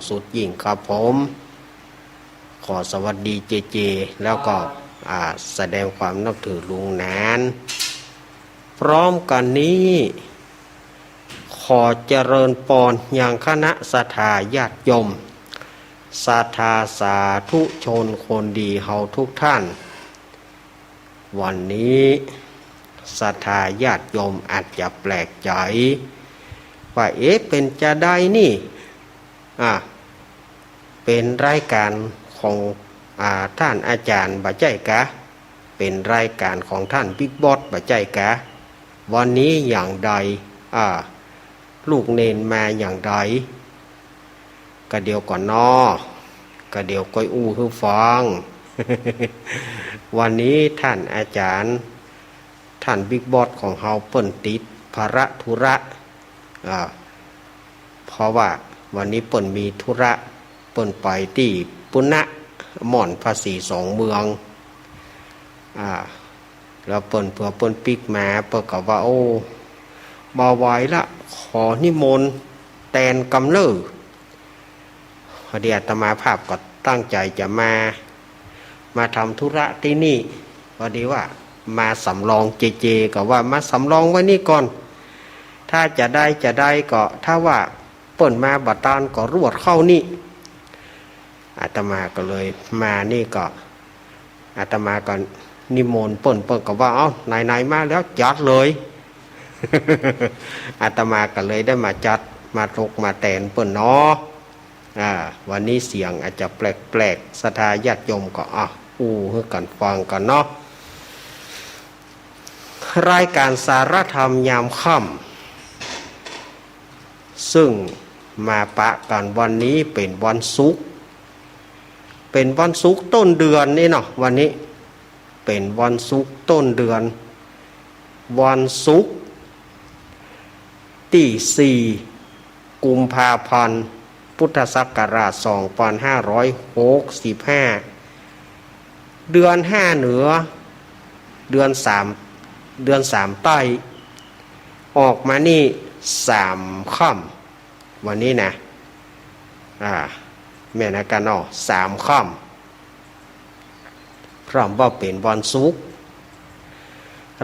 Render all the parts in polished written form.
สุดยิ่งครับผมขอสวัสดีเจเจแล้วก็แสดงความนับถือลุงแนนพร้อมกันนี้ขอเจริญปอนอย่างคณะศรัทธาญาติโยมศรัทธาสาธุชนคนดีเฮาทุกท่านวันนี้ศรัทธาญาติโยมอาจจะแปลกใจว่าเป็นจะได้นี่เป็นรายการของท่านอาจารย์บาใจกะเป็นรายการของท่านบิ๊กบอสบาใจกะวันนี้อย่างใดลูกเนนมาอย่างใดกะเดียวก่อนนอกะเดียวก้อยอู้คือฟัง วันนี้ท่านอาจารย์ท่านบิ๊กบอสของเฮาเปิ้นติดภาระธุระเพราะว่าวันนี้เปิ้นมีธุระเปิ้นไปที่ปุณณะหม่อนภาษีสองเมืองแล้วเปิ้นเพื่อเปิ้นปิกมาเปิ้นก็ว่าบ่ไหวละขอนิมนต์แตนกำเนิดเดี๋ยวอาตมาภาพก็ตั้งใจจะมาทำธุระที่นี่พอดีว่ามาสำรองเจก็ว่ามาสำรองไว้นี่ก่อนถ้าจะได้ก็ถ้าว่าเปิ้นมาบัดตานก็รวดเข้านี่อาตมาก็เลยมานี่ก็อาตมาก็นิมนต์เปิ้นก็ว่าไหนมาแล้วจัดเลย อาตมาก็เลยได้มาจัดมาทกมาแตนเปิ้นเนาะวันนี้เสียงอาจจะแปลกศรัทธาญาติโยมก็ให้กันฟังกันเนาะรายการสารธรรมยามค่ำซึ่งมาปะกันวันนี้เป็นวันศุกร์ต้นเดือนนี่เนาะวันนี้เป็นวันศุกร์ต้นเดือนวันศุกร์ที่4กุมภาพันธ์พุทธศักราช2565เดือน5เหนือเดือน3ใต้ออกมานี่3ค่ำวันนี้นะแม่นะกัน3ค่ำพร้อมว่าเป็นวันศุกร์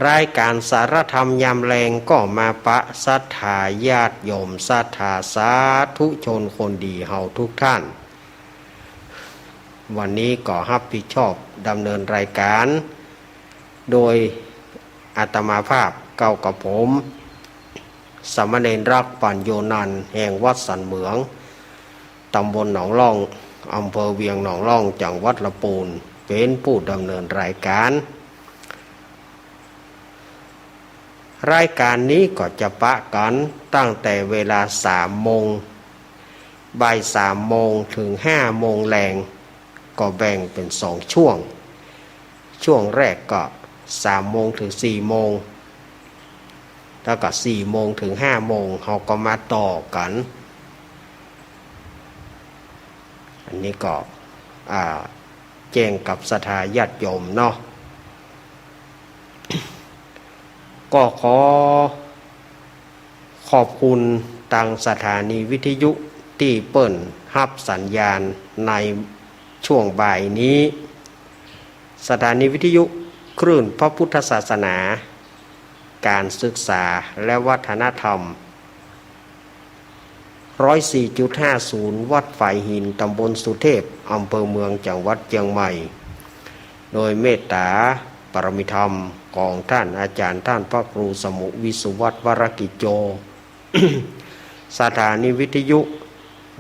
รายการสารธรรมยามแรงก็มาปะศรัทธาญาติโยมศรัทธาสาธุชนคนดีเฮาทุกท่านวันนี้ก็รับผิดชอบดำเนินรายการโดยอาตมาภาพเก่ากับผมสามเณรรักปัญโยนันท์แห่งวัดสันเหมืองตำบลหนองล่องอำเภอเวียงหนองล่องจังหวัดลำพูนเป็นผู้ดำเนินรายการนี้ก็จะปะกันตั้งแต่เวลา3 โมงบ่าย3 โมงถึง5 โมงแรงก็แบ่งเป็น2 ช่วงแรกก็3 โมงถึง4 โมงแล้วก็4 โมงถึง5 โมงเราก็มาต่อกันอันนี้ก็แจ้งกับศรัทธาญาติโยมเนาะก็ขอบคุณทางสถานีวิทยุที่เปิดรับสัญญาณในช่วงบ่ายนี้สถานีวิทยุคลื่นพระพุทธศาสนาการศึกษาและวัฒนธรรม 104.50 วัดฝ่ายหินตำบลสุเทพอำเภอเมืองจังหวัดเชียงใหม่โดยเมตตาปรมิธรรมของท่านอาจารย์ท่านพระครูสมุวิสุวัตวรกิจโจ สถานีวิทยุ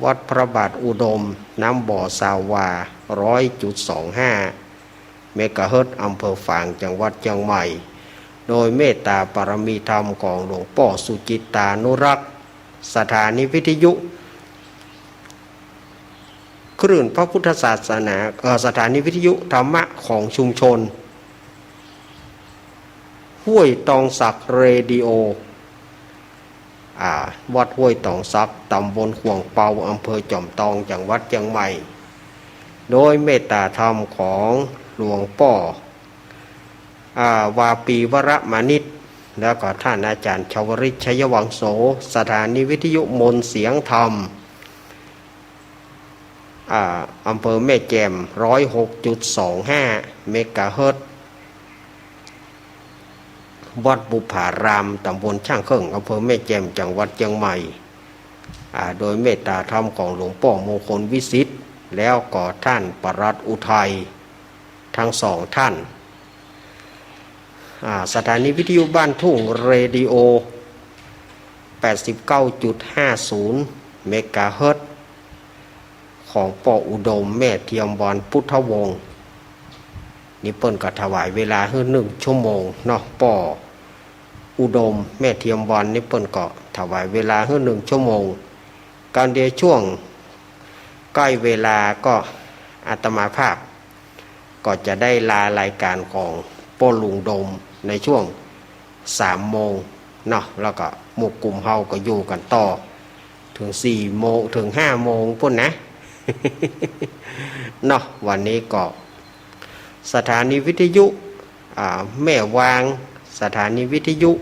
วัดพระบาทอุดมน้ำบ่อสาวา 100.25 เมกะเฮิรตซ์อำเภอฝางจังหวัดเชียงใหม่โดยเมตตาปรมิธรรมของหลวงพ่อสุจิตตานุรักษ์สถานีวิทยุคลื่นพระพุทธศาสนาสถานีวิทยุธรรมะของชุมชนห้วยตองสักเรดิโอวัดห้วยตองสักตำบลขวงเปาอำเภอจอมทองจังหวัดเชียงใหม่โดยเมตตาธรรมของหลวงพ่อวาปีวรมานิตแล้วก็ท่านอาจารย์ชวริชชัยวังโสสถานีวิทยุมนต์เสียงธรรม อำเภอแม่แจ่ม106.25 เมกะเฮิรตซ์วัดบุพารามตำบลช่างเครื่องอำเภอแม่แจ่มจังหวัดเชียงใหม่โดยเมตตาธรรมของหลวงพ่อมงคลวิสิทธิ์แล้วก็ท่านปรัตน์อุทัยทั้งสองท่านสถานีวิทยุบ้านทุ่งเรดิโอ 89.50 เมกะเฮิรตซ์ของป่ออุดมแม่เทียมบอนพุทธวงศ์นี่เปิ้นก็ถวายเวลาให้1 ชั่วโมงเนาะป่ออุดมแม่เทียมบอนนี่เปิ้นก็ถวายเวลาให้1 ชั่วโมงการเดียวช่วงใกล้เวลาก็อาตมาภาพก็จะได้ลารายการของป่อลุงดมในช่วง3 โมงเนาะแล้วก็หมู่กลุ่มเฮาก็อยู่กันต่อถึง4 โมงถึง5 โมงพุ่นนะ เนาะวันนี้ก็สถานีวิทยุแม่วางสถานีวิทยุ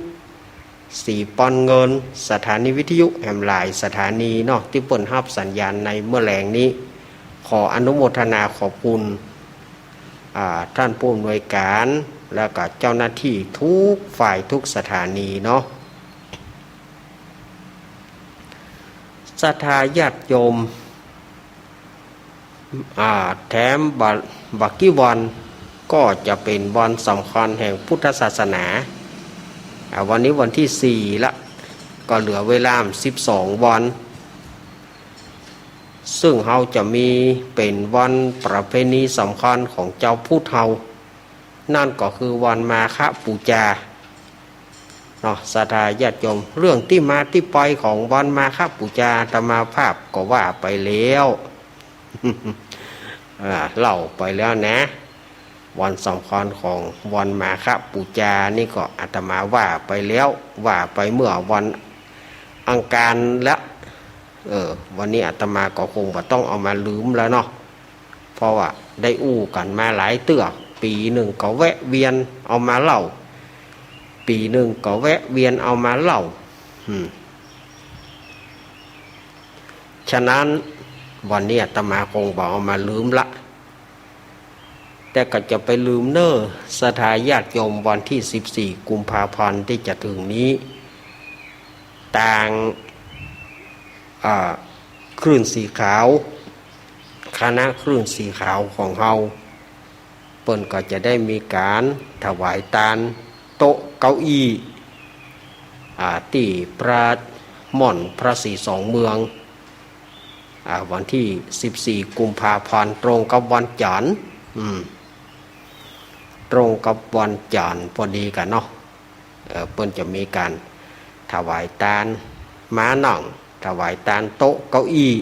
สีปอนเงินสถานีวิทยุแหมหลายสถานีเนาะที่เปิดรับสัญญาณในเมื่อแรงนี้ขออนุโมทนาขอบคุณท่านผู้อำนวยการแล้วก็เจ้าหน้าที่ทุกฝ่ายทุกสถานีเนาะศรัทธาญาติโยมแถมบักกี้วันก็จะเป็นวันสำคัญแห่งพุทธศาสนาวันนี้วันที่4ละก็เหลือเวลา12 วันซึ่งเราจะมีเป็นวันประเพณีสำคัญของเจ้าพุทธเฮานั่นก็คือวันมาฆบูชาเนาะศรัทธาญาติโยมเรื่องที่มาที่ไปของวันมาฆบูชาอาตมาภาพก็ว่าไปแล้ว เล่าไปแล้วนะวันสำคัญของวันมาฆบูชานี่ก็อาตมาว่าไปแล้วว่าไปเมื่อวันอังคารแล้ววันนี้อาตมาก็คงบ่ต้องเอามาลืมแล้วเนาะเพราะว่าได้อู้กันมาหลายเตื้อปีหนึ่งก็แวะเวียนเอามาเล่าปีหนึ่งก็แวะเวียนเอามาเล่าฉะนั้นวันนี้อาตมาคงบอกเอามาลืมละแต่ก็จะไปลืมเน้อศรัทธาญาติโยมวันที่14 กุมภาพันธ์ที่จะถึงนี้ต่างคลื่นสีขาวคณะคลื่นสีขาวของเฮาเปิ้นก็จะได้มีการถวายทานโต๊ะเก้าอี้ที่พระม่อนพระศรีสองเมืองวันที่14 กุมภาพันธ์ตรงกับวันจันทร์ตรงกับวันจันทร์พอดีกันเนาะเปิ้นจะมีการถวายทานม้านั่งถวายทานโต๊ะเก้าอี้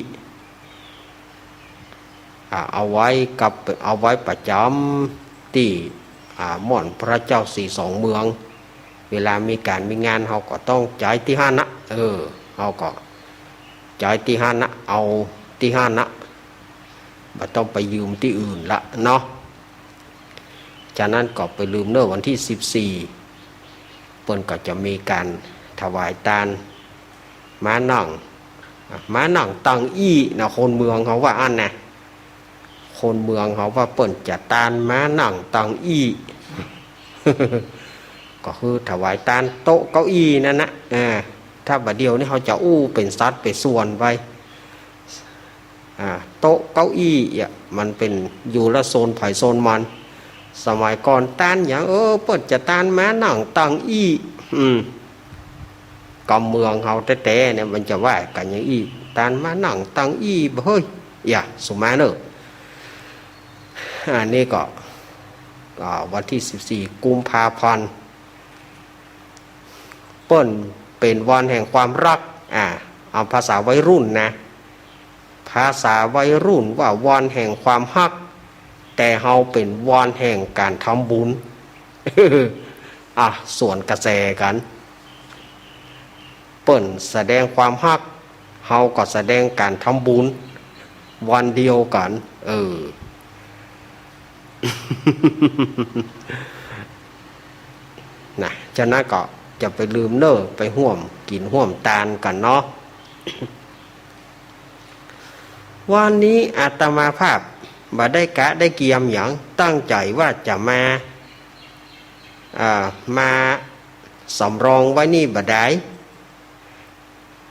เอาไว้ประจำที่ม่อนพระเจ้าศรีสองเมืองเวลามีการมีงานเขาก็ต้องจ่ายที่ห้านะเขาก็จ่ายที่ห้านะเอาที่ห้านะไม่ต้องไปยืมที่อื่นละเนาะจากนั้นก็ไปลืมเนอะวันที่14เปิ้นก็จะมีการถวายทานม้านั่งตังอี้นะคนเมืองเขาว่าอันนะคนเมืองเขาว่าเปิ้นจะทานม้านั่งตังอี้ ก็คือถวายทานโต๊ะเก้าอี้นั่นนะถ้าบัดเดียวนี่เขาจะอู้เป็นซัดเป็นส่วนไปโต๊ะเก้าอี้มันเป็นอยู่ละโซนไผ่โซนมันสมัยก่อนต้านอย่างเปิดจะต้านม้านั่งตังอี้กำเมืองเขาแต่เนี่ยมันจะว่ากันอย่างอี้ต้านม้านั่งตังอี้เฮ้ยสมัยเนอะนี่ก็วันที่14 กุมภาพันธ์เปิ้นเป็นวันแห่งความรักเอาภาษาวัยรุ่นนะภาษาวัยรุ่นว่าวันแห่งความฮักแต่เฮาเป็นวันแห่งการทำบุญ ส่วนกระแสกันเปิ้นแสดงความฮักเฮาก็แสดงการทำบุญวันเดียวกันนะฉะนั้นก็จะไปลืมเนอะไปห่วมกินห่วมตาลกันเนาะ วันนี้อาตมาภาพบ่ได้กะได้เกียมอย่างตั้งใจว่าจะมาสำรองไว้นี่บ่ได้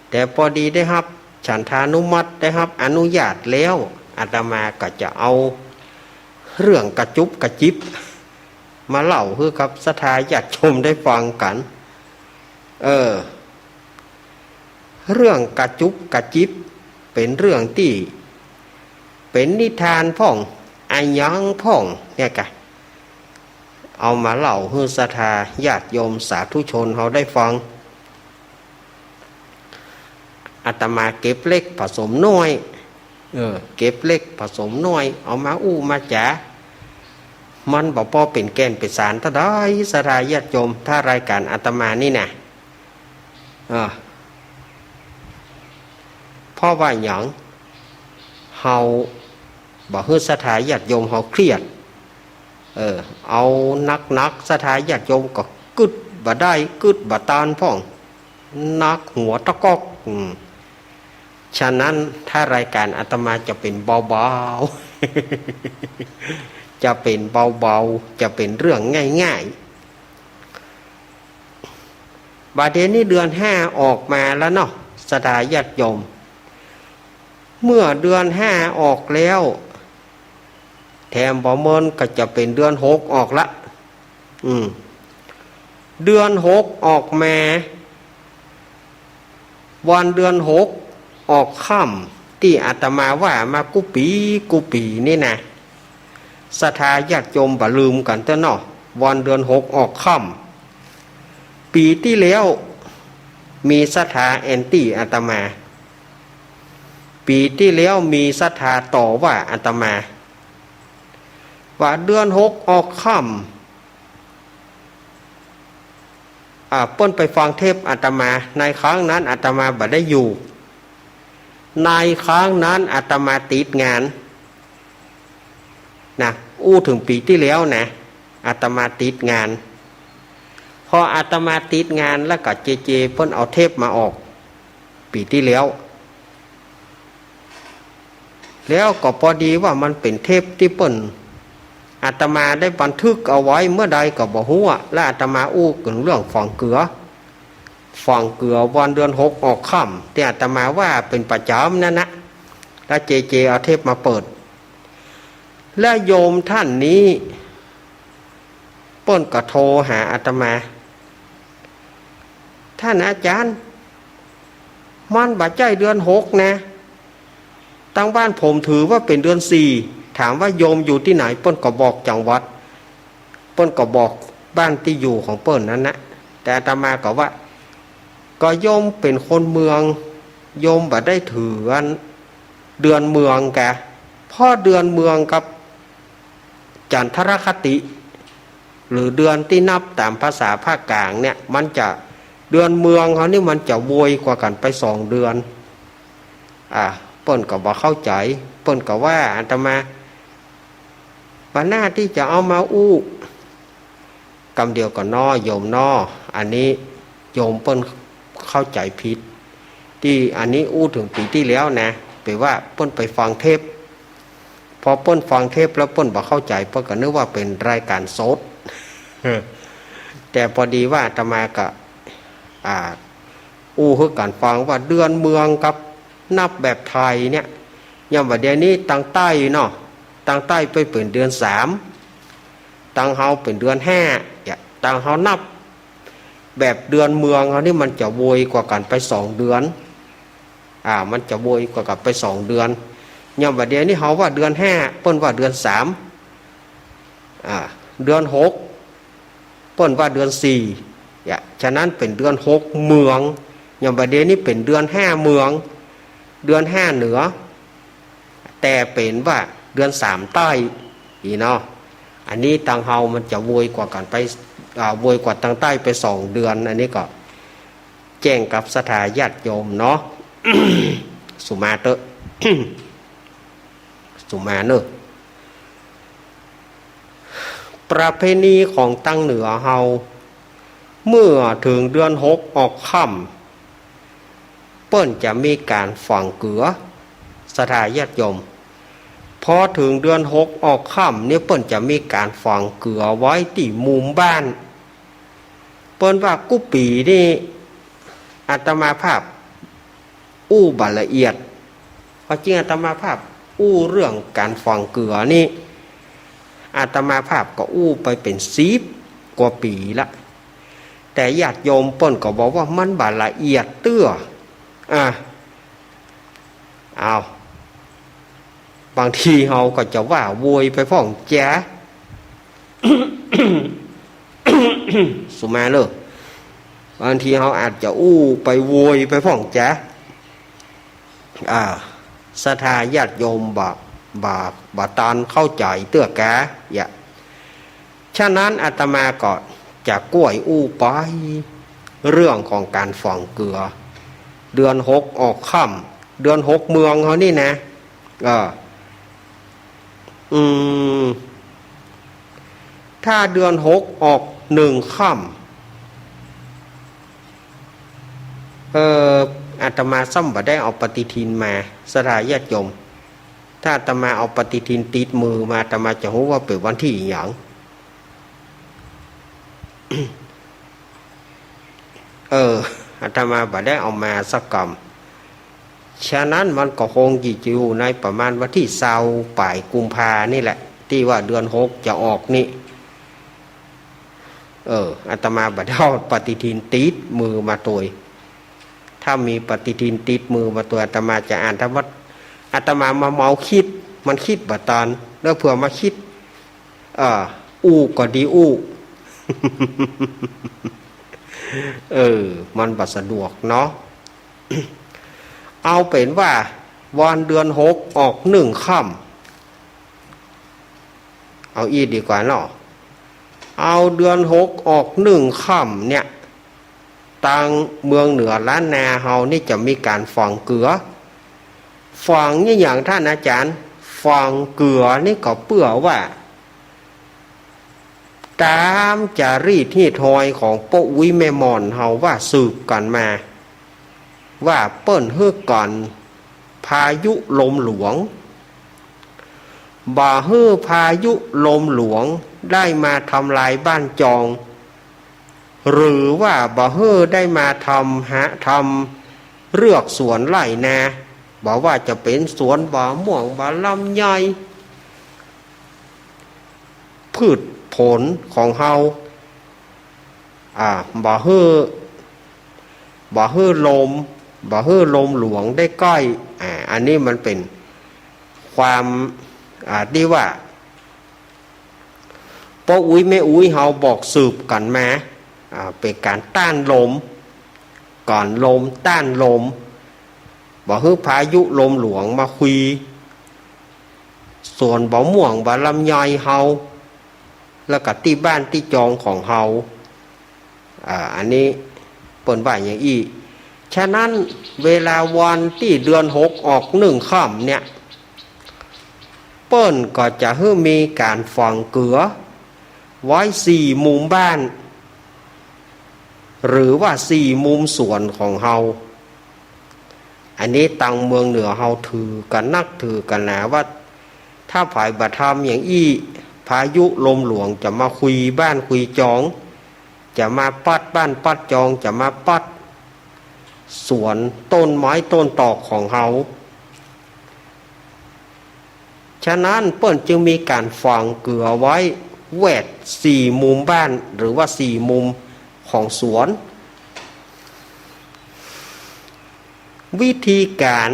แต่พอดีได้รับฉันทานุมัติได้รับอนุญาตแล้วอาตมาก็จะเอาเรื่องกระจุบกระจิบมาเล่าให้กับศรัทธาญาติโยมได้ฟังกันเรื่องกระจุบกระจิบเป็นเรื่องที่เป็นนิทานพ่องอายังพ่องเนี่ยกะเอามาเล่าให้ศรัทธาญาติโยมสาธุชนเขาได้ฟังอาตมาเก็บเล็กผสมน้อยเก็บเล็กผสมน้อยเอามาอู้มาจ๋ามันบอกพอเป็นแก่นเป็นสารถ้าได้ศรัทธาญาติโยมถ้ารายการอาตมานี่นะเพราะว่าหยังเฮาบอกให้ศรัทธาญาติโยมเฮาเครียดเอานักศรัทธาญาติโยมก็กึดบ่ได้กึดบ่ตานพ่องนักหัวตะกอกฉะนั้นถ้ารายการอาตมาจะเป็นเบาๆ จะเป็นเบาๆจะเป็นเรื่องง่ายๆบัดนี้เดือน5ออกมาแล้วเนาะศรัทธาญาติโยมเมื่อเดือน5ออกแล้วแถมบ่เมินก็จะเป็นเดือน6ออกละเดือน6ออกมาวันเดือน6ออกค่ำที่อาตมาว่ามากุปีนี่นะศรัทธาญาติโยมบ่ลืมกันเถอะเนาะวันเดือน6ออกค่ำปีที่แล้วมีศรัทธาแอนตี้อาตมาปีที่แล้วมีศรัทธาต่อว่าอาตมาว่าเดือน6ออกค่ำเปิ้นไปฟังเทปอาตมาในครั้งนั้นอาตมาบ่ได้อยู่ในครั้งนั้นอาตมาติดงานนะอู้ถึงปีที่แล้วนะอาตมาติดงานพออาตมาติดงานแล้วก็เจเปิ้นเอาเทปมาออกปีที่แล้วแล้วก็พอดีว่ามันเป็นเทปที่เปิ้นอาตมาได้บันทึกเอาไว้เมื่อใดก็บ่ฮู้และอาตมาอู้ถึงเรื่องฝังเกลือวันเดือน6ออกค่ำที่อาตมาว่าเป็นประจำนั่นนะแล้วเจเอาเทปมาเปิดและโยมท่านนี้เปิ้นก็โทรหาอาตมาท่านอาจารย์มันบ่ใจเดือน6นะตั้งบ้านผมถือว่าเป็นเดือน4ถามว่าโยมอยู่ที่ไหนเปิ้นก็บอกจังหวัดเปิ้นก็บอกบ้านที่อยู่ของเปิ้นนั้นนะแต่อาตมาก็ว่าก็โยมเป็นคนเมืองโยมบ่ได้ถือเดือนเมืองแกเพราะเดือนเมืองกับจันทรคติหรือเดือนที่นับตามภาษาภาคกลางเนี่ยมันจะเดือนเมืองเขานี่มันจะโวยกว่ากันไป2เดือนเปิ้นก็บ่เข้าใจเปิ้นก็ว่าอาตมาปัญหาที่จะเอามาอู้กำเดียวก็น้อโยมน้ออันนี้โยมเปิ้นเข้าใจผิดที่อันนี้อู้ถึงปีที่แล้วนะแปลว่าเปิ้นไปฟังเทปพอเปิ้นฟังเทปแล้วเปิ้นบ่เข้าใจเปิ้นก็นึกว่าเป็นรายการสดแต่พอดีว่าอาตมาก็อู้ให้กันฟังว่าเดือนเมืองกับนับแบบไทยเนี่ยยามว่าเดี๋ยวนี้ตั้งใต้เนาะตั้งใต้ไปเป็นเดือน3ตั้งเฮาเป็นเดือน5ตั้งเฮานับแบบเดือนเมืองเขานี่มันจะโวยกว่ากันไป2เดือนมันจะโวยกว่ากันไป2เดือนยามว่าเดี๋ยวนี้เฮาว่าเดือน5เปิ้นว่าเดือน3เดือน6เปิ้นว่าเดือน4ฉะนั้นเป็นเดือน6เมืองยามว่าเดี๋ยวนี้เป็นเดือน5เมืองเดือน5เหนือแต่เป็นว่าเดือน3ใต้เนาะอันนี้ตังเฮามันจะโวยกว่ากันไปโวยกว่าตังใต้ไป2เดือนอันนี้ก็แจ้งกับศรัทธาญาติโยมเนาะ สุมาเตอะ สุมาเนอะประเพณีของตั้งเหนือเฮาเมื่อถึงเดือน6ออกค่ำเปิ้นจะมีการฝังเกลือ ศรัทธาญาติโยมพอถึงเดือนหกออกค่ำเนี่ยเปิ้นจะมีการฝังเกลือไว้ที่มุมบ้านเปิ้นว่ากุปีนี่อาตมาภาพอู้บาละเอียดเพราะจริงอาตมาภาพอู้เรื่องการฝังเกลือนี่อาตมาภาพก็อู้ไปเป็น10 กว่าปีละแต่ญาติโยมเปิ้นก็บอกว่ามันบาละเอียดเตื้ออบางทีเฮาก็จะว่าโวยไปพ้องแจ๊ สุมาเลยบางทีเฮาอาจจะอู้ไปโวยไปพ้องแจ๊ศรัทธาญาติโยมบาตานเข้าใจเตื้อกะอย่าฉะนั้นอาตมาก็จะกล้วยอู้ไปเรื่องของการฝังเกลือเดือนหกออกค่ำเดือนหกเมืองเขานี่นะถ้าเดือนหกออก1 ค่ำอาตมาซ้ำบ่ได้เอาปฏิทินมาศรัทธาญาติโยมถ้าอาตมาเอาปฏิทินติดมือมาอาตมาจะรู้ว่าเป็นวันที่อย่างอาตมาบ่ได้เอามาสักกรรมฉะนั้นมันก็คงอยู่ในประมาณวันที่20 ปลายกุมภานี่แหละที่ว่าเดือน6จะออกนี่อาตมาบ่ได้เอาปฏิทินติดมือมาตัวถ้ามีปฏิทินติดมือมาตัวอาตมาจะอ่านธรรมะอาตมามาเมาคิดมันคิดบ่ตอนแล้วเผื่อมาคิดอู้ก็ดีอู้ มันบัดสะดวกเนาะ เอาเป็นว่าวันเดือน6ออก1 ค่ำเอาอีดีกว่าเนาะเอาเดือน6ออก1 ค่ำเนี่ยทางเมืองเหนือล้านนาเฮานี่จะมีการฝังเกลือฝังนี่อย่างท่านอาจารย์ฝังเกลือนี่ก็เปื่อว่าตามจารีตที่ทอยของโปวิแม่มอนเฮาว่าสืบกันมาว่าเปิ้นเฮือก่อนพายุลมหลวงบ่ฮือพายุลมหลวงได้มาทำลายบ้านจองหรือว่าบ่ฮือได้มาทำเรือกสวนไร่นาบอกว่าจะเป็นสวนบ่ม่วงบ่ลำไยพืชผลของเฮาบ่ฮือลมหลวงได้ก้อยอันนี้มันเป็นความที่ว่าพ่ออุ้ยแม่อุ้ยเฮาบอกสืบกันมาเป็นการต้านลมก่อนลมต้านลมบ่ฮือพายุลมหลวงมาคุยส่วนบ่ม่วงบ่ลำไยเฮาแล้วก็ที่บ้านที่จองของเฮาอันนี้เปิ้นว่าอย่างอี้ฉะนั้นเวลาวันที่เดือน6ออก1 ค่ำเนี่ยเปิ้นก็จะให้มีการฝังเกลือไว้4 มุมบ้านหรือว่า4 มุมสวนของเฮาอันนี้ตังเมืองเหนือเฮาถือกันนักถือกันนะว่าถ้าฝ่ายบัตรธรรมอย่างอี้พายุลมหลวงจะมาคุยบ้านคุยจองจะมาปัดบ้านปัดจองจะมาปัดสวนต้นไม้ต้นตอกของเฮาฉะนั้นเปิ้นจึงมีการฝังเกลือไว้แวด4 มุมบ้านหรือว่า4 มุมของสวนวิธีการ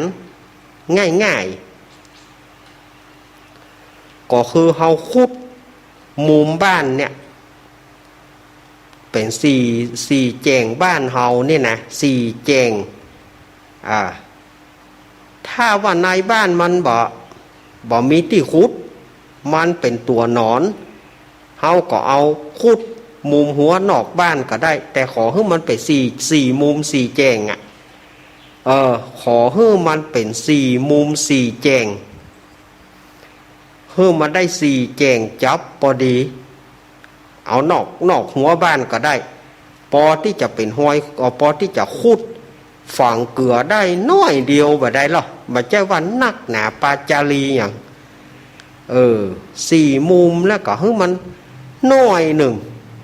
ง่ายๆก็คือเฮาขุดมุมบ้านเนี่ยเป็น4แจงบ้านเฮานี่นะ4แจงถ้าว่าในบ้านมันบ่มีที่ขุดมันเป็นตัวหนอนเฮาก็เอาขุดมุมหัวนอกบ้านก็ได้แต่ขอให้มันเป็น4มุม4แจงขอให้มันเป็น4 มุม 4 แจงให้มันได้4 แจงจับพอดีเอานอกหัวบ้านก็ได้พอที่จะเป็นห้อยพอที่จะขุด ฝังเกลือได้น้อยเดียวบ่ได้หรอกบ่ใช่ว่านักหนาปาจารีอย่างสี่มุมแล้วก็ให้มันน้อยหนึ่ง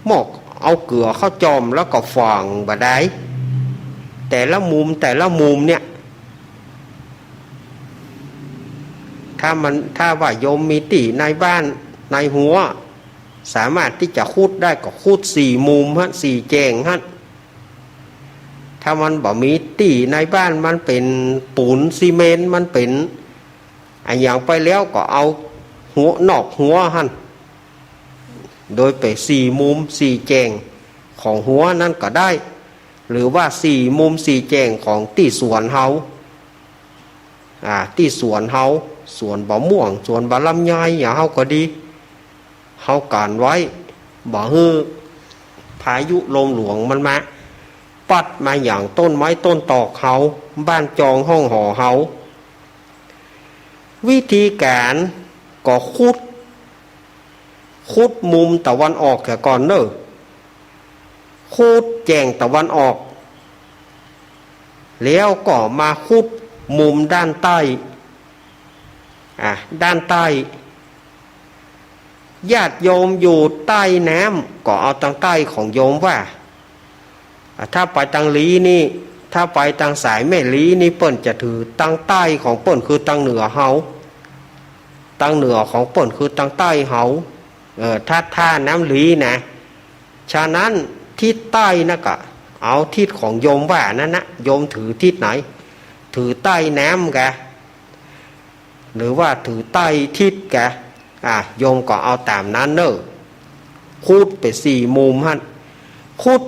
หมอกเอาเกลือเข้าจอมแล้วก็ฝังบ่ได้แต่ละมุมเนี่ยถ้าว่าโยมมีตีในบ้านในหัวสามารถที่จะคูดได้ก็คูดสี่มุมฮะสี่แจงฮะถ้ามันบ่มีตีในบ้านมันเป็นปูนซีเมนต์มันเป็นอย่างไปแล้วก็เอาหัวนอกหัวฮะโดยไปสี่มุมสี่แจงของหัวนั่นก็ได้หรือว่าสี่มุมสี่แจงของที่สวนเฮาที่สวนเฮาสวนบ่ม่วงสวนบ่ลำไยอย่างเฮาก็ดีเฮาการไว้บ่ฮื้อพายุลมหลวงมันมาปัดมาอย่างต้นไม้ต้นตอกเฮาบ้านจองห้องหอเฮาวิธีการก็ขุดมุมตะวันออกแค่ก่อนเนอะขุดแจงตะวันออกแล้วก็มาขุดมุมด้านใต้ด้านใต้ญาติโยมอยู่ใต้น้ำก็เอาทางใต้ของโยมว่าถ้าไปทางลีนี่ถ้าไปทางสายแม่ลีนี่เปิ้นจะถือทางใต้ของเปิ้นคือทางเหนือเฮาทางเหนือของเปิ้นคือทางใต้เฮาถ้าน้ำลีนะฉะนั้นทิศใต้นะก็เอาทิศของโยมว่านั่นนะโยมถือทิศไหนถือใต้น้ำแกหรือว่าถือใต้ทิศแกโยมก็เอาตามนั้นเนอะคูดไปสี่มุมฮะคูด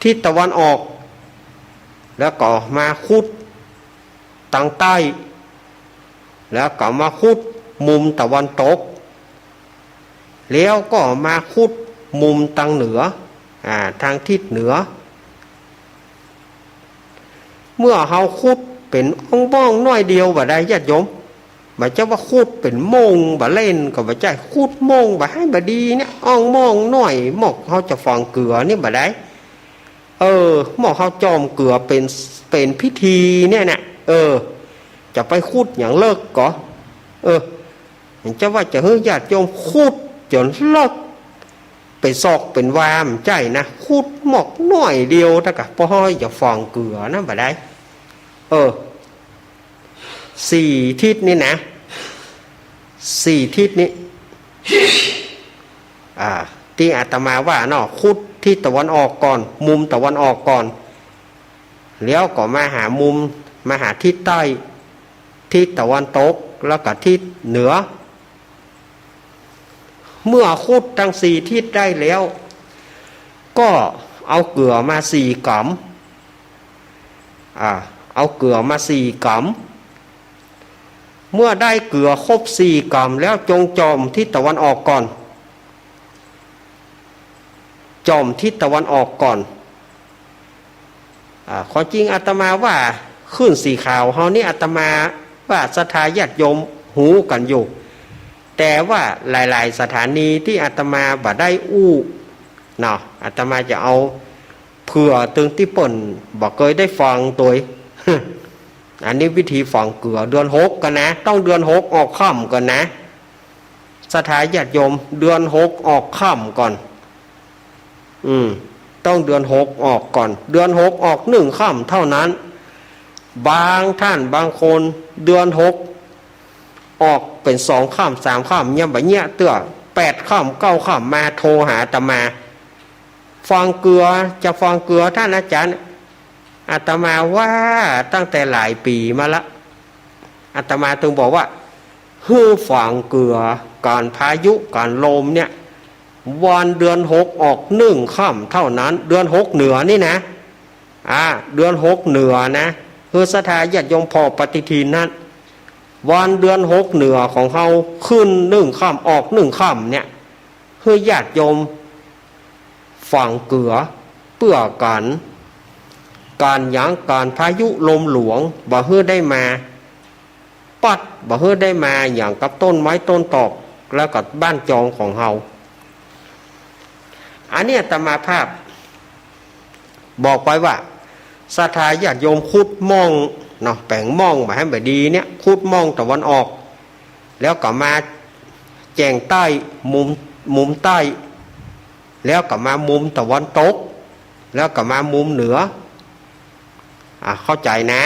ทิศตะวันออกแล้วก็มาคูดทางใต้แล้วก็มาคูดมุมตะวันตกแล้วก็มาคูดมุมทางเหนือทางทิศเหนือเมื่อเฮาคูดเป็นอ่องบ้องน้อยเดียวบ่ได้ญาติโยมบ่จะว่าคูดเป็นโมงบ่เล่นก็บ่ใช่คูดโมงบ่ให้บ่ดีเนี่ยอ่องมองน้อยหมอกเฮาจะฝังเกลือนี่บ่ได้หมอกเฮาจอมเกลือเป็นพิธีเนี่ยน่ะจะไปคูดอย่างเลิกก็จะว่าจะให้ญาติโยมคูดจนเลิกไปซอกเป็นวามใจนะคูดหมอกน้อยเดียวถ้ากะพอจะฝังเกลือนะบ่ได้สี่ทิศนี่นะสี่ทิศนี้ที่อาตมาว่าเนาะคุดทิศตะวันออกก่อนมุมตะวันออกก่อนแล้วก็มาหามุมมาหาทิศใต้ทิศตะวันตกแล้วก็ทิศเหนือเมื่อคุดทั้งสี่ทิศได้แล้วก็เอาเกลือมาสี่กำเอาเกลือมาสี่กำเมื่อได้เกลือครบสี่กำแล้วจงจอมทิศตะวันออกก่อนจอมทิศตะวันออกก่อนขอจริงอาตมาว่าขึ้นสีขาวเฮานี่อาตมาว่าศรัทธาญาติโยมหูกันอยู่แต่ว่าหลายๆสถานีที่อาตมาบ่ได้เนาะอาตมาจะเอาเผื่อตึงที่ป่นบ่เคยได้ฟังตัวอันนี้วิธีฝังเกลือเดือน6กันนะต้องเดือน6ออกค่ำก่อนนะศรัทธาญาติโยมเดือน6ออกค่ำก่อนต้องเดือน6ออกก่อนเดือน6ออก1ค่ำเท่านั้นบางท่านบางคนเดือน6ออกเป็น2ค่ำ3ค่ำเนี่ยแบบเนี้ยเตื้อ8ค่ำ9ค่ำมาโทรหาอาตมาฟังเกลือจะฟังเกลือท่านอาจารย์อาตมาว่าตั้งแต่หลายปีมาละอาตมาถึงบอกว่าฮือฝังเกลือการพายุการลมเนี่ยวันเดือน6ออก1ค่ำเท่านั้นเดือน6เหนือนี่นะเดือน6เหนือนะคือศรัทธาญาติโยมพอปฏิทินนั้นวันเดือน6เหนือของเฮาขึ้น1ค่ำออก1ค่ำเนี่ยคือญาติโยมฝังเกลือเพื่อการยั้งการพายุลมหลวงบ่ฮื้อได้มาปัดบ่ฮื้อได้มาอย่างกับต้นไม้ต้นตอกแล้วกับบ้านจองของเฮาอันนี้อาตมาภาพบอกไปว่า ศรัทธาญาติโยมคุดมองเนาะแปลงมองมาให้แบบดีเนี่ยคุดมองตะวันออกแล้วก็มาแจงใต้มุมใต้แล้วก็มามุมตะวันตกแล้วก็มามุมเหนือเข้าใจนะ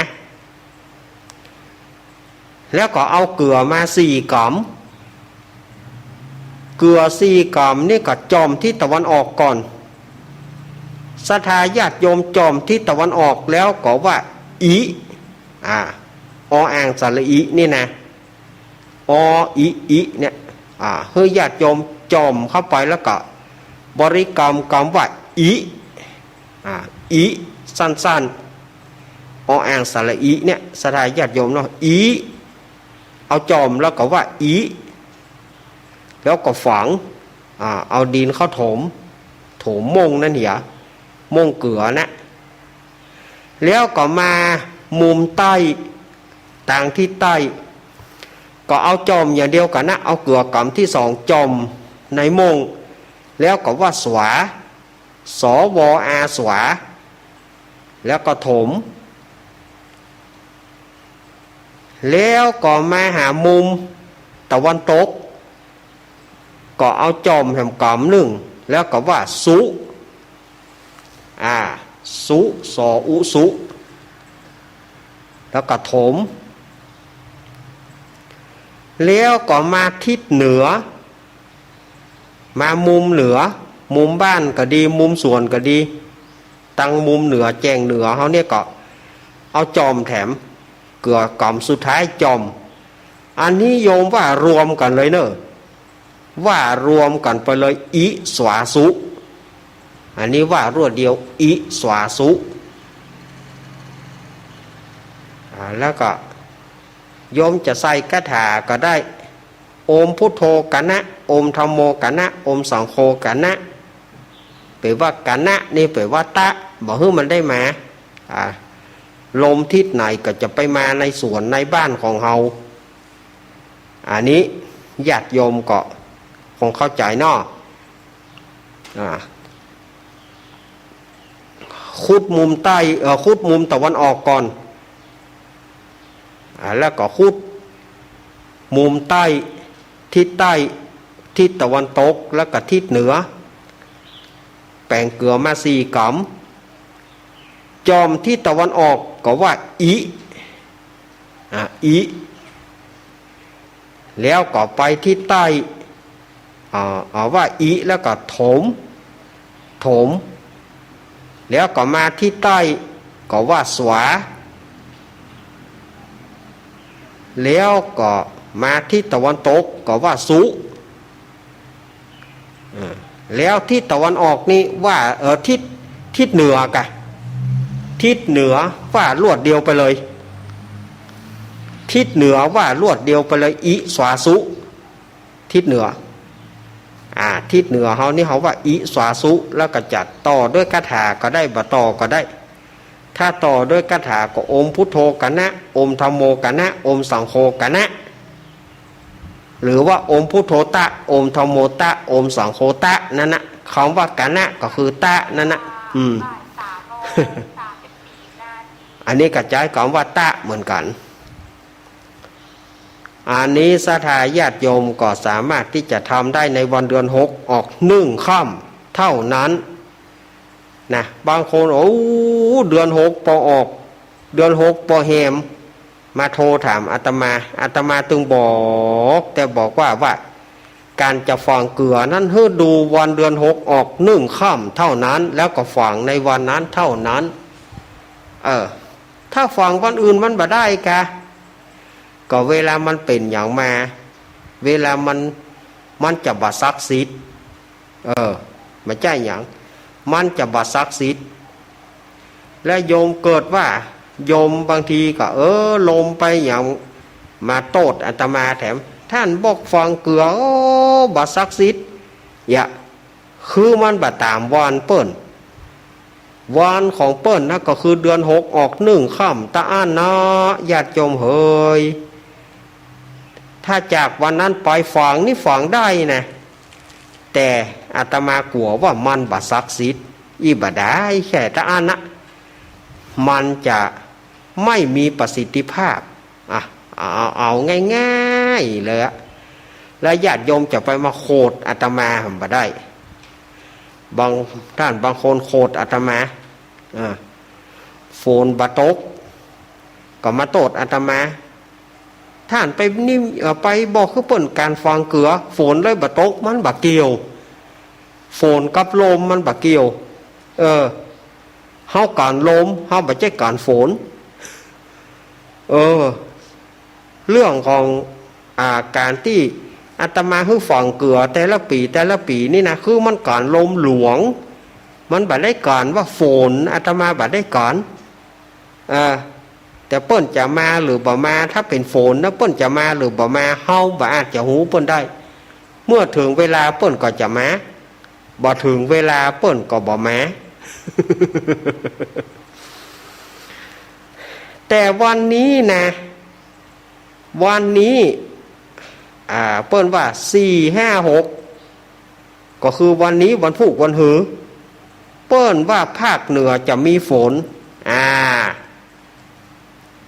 แล้วก็เอาเกลือมา4 กำเกลือ4 กำนี่ก็จอมที่ตะวันออกก่อนศรัทธาญาติโยมจอมที่ตะวันออกแล้วก็ว่าอีอ่างสระอีนี่นะอีเนี่ยเฮ้ยญาติโยมจอมเข้าไปแล้วก็บริกรรมคำว่าอีสั้นๆอ่างสระอีเนี่ยศรัทธาญาติโยมเนาะอีเอาจอมแล้วก็ว่าอีแล้วก็ฝังเอาดินเข้าถมมงนั่นเหรอมงเกลือนะแล้วก็มามุมใต้ต่างที่ใต้ก็เอาจอมอย่างเดียวกันนะเอาเกลือกำที่2จอมในมงแล้วก็ว่าสวาสวอาสวาแล้วก็ถมแล้วก็มาหามุมตะวันตกก็เอาจอมแห่งกำ1แล้วก็ว่าสุสออุสุแล้วก็ถมแล้วก็มาทิศเหนือมามุมเหนือมุมบ้านก็ดีมุมสวนก็ดีตั้งมุมเหนือแจงเหนือเขาเนี่ยก็เอาจอมแถมเกลือกำสุดท้ายจอมอันนี้โยมว่ารวมกันเลยเนอะว่ารวมกันไปเลยอิสวาสุอันนี้ว่ารวดเดียวอิสวาสุแล้วก็โยมจะใส่คาถาก็ได้โอมพุทโธกันนะโอมธัมโมกันนะโอมสังโฆกันนะแปลว่ากันนะนี่แปลว่าตะบอกให้มันได้มาลมทิศไหนก็จะไปมาในสวนในบ้านของเฮาอันนี้ญาติโยมก็คงเข้าใจเนาะขุดมุมใต้ขุดมุมตะวันออกก่อนแล้วก็ขุดมุมใต้ทิศใต้ทิศตะวันตกแล้วก็ทิศเหนือแปลงเกลือมา4 กำจอมที่ตะวันออกก็ว่าอีแล้วก็ไปทิศใต้ว่าอีแล้วก็ถมแล้วก็มาทิศใต้ก็ว่าสวาแล้วก็มาทิศตะวันตกก็ว่าสุแล้วทิศตะวันออกนี่ว่าทิศเหนือกะทิศเหนือว่ารวดเดียวไปเลยทิศเหนือว่ารวดเดียวไปเลยอิสวาสุทิศเหนือทิศเหนือเขานี่เขาว่าอิสวาสุแล้วก็จัดต่อด้วยคาถาก็ได้บ่ต่อก็ได้ถ้าต่อด้วยคาถาก็โอมพุทโธกันนะโอมธัมโมกันนะโอมสังโฆกันนะหรือว่าโอมพุทโธตะโอมธัมโมตะโอมสังโฆตะนั่นนะคำว่ากันนะก็คือตะนั่นนะอันนี้กระจายคำว่าตะเหมือนกันอันนี้ศรัทธาญาติโยมก็สามารถที่จะทำได้ในวันเดือน6ออก1 ค่ำเท่านั้นนะบางคนเดือน6พอออกเดือน6พอแหมมาโทรถามอาตมาตึงบอกแต่บอกว่าการจะฝังเกลือนั้นให้ดูวันเดือน6ออก1 ค่ำเท่านั้นแล้วก็ฝังในวันนั้นเท่านั้นถ้าฝังวันอื่นมันบ่ได้กะก็เวลามันเป็นอย่างมาเวลามันจะบ่ศักดิ์สิทธิ์ไม่ใช่อย่างมันจะบ่ศักดิ์สิทธิ์และโยมเกิดว่าโยมบางทีก็ลมไปอย่างมาโตดอาตมาแถมท่านบอกฟังเกลือบ่ศักดิ์สิทธิ์คือมันบ่ตามวันเปิ้นวันของเปิ้นนะก็คือเดือน6ออก1 ค่ำตะอ้านนะญาติโยมเฮยถ้าจากวันนั้นไปฝังนี่ฝังได้นะแต่อาตมากลัวว่ามันบ่ศักดิ์สิทธิ์บ่ได้แค่ตะอ้านนะ มันจะไม่มีประสิทธิภาพเอาง่ายๆเลยอะแล้วญาติโยมจะไปมาโคดอาตมาผมบ่ได้บางท่านบางคนโคดอาตมาโฟนบะตกก็มาโตดอาตมาท่านไปนี่ไปบอกคือเปิ่นการฟังเกลือฝนเลยบะตกมันบะเกี่ยวฝนกับลมมันบะเกี่ยวเฮาการลมเฮาบ่ใช่การฝนเรื่องของการที่อาตมาคือฟังเกลือแต่ละปีนี่นะคือมันการลมหลวงมันบ่ได้การว่าฝนอาตมาบ่ได้การแต่เปิ้นจะมาหรือบ่มาถ้าเป็นฝนนะเปิ้นจะมาหรือบ่มาเฮาบ่อาจจะหูเปิ้นได้เมื่อถึงเวลาเปิ้นก็จะมาบ่ถึงเวลาเปิ้นก็บ่มา แต่วันนี้นะวันนี้เปิ้นว่า4-5-6ก็คือวันนี้วันพุธวันหือเปิ้นว่าภาคเหนือจะมีฝน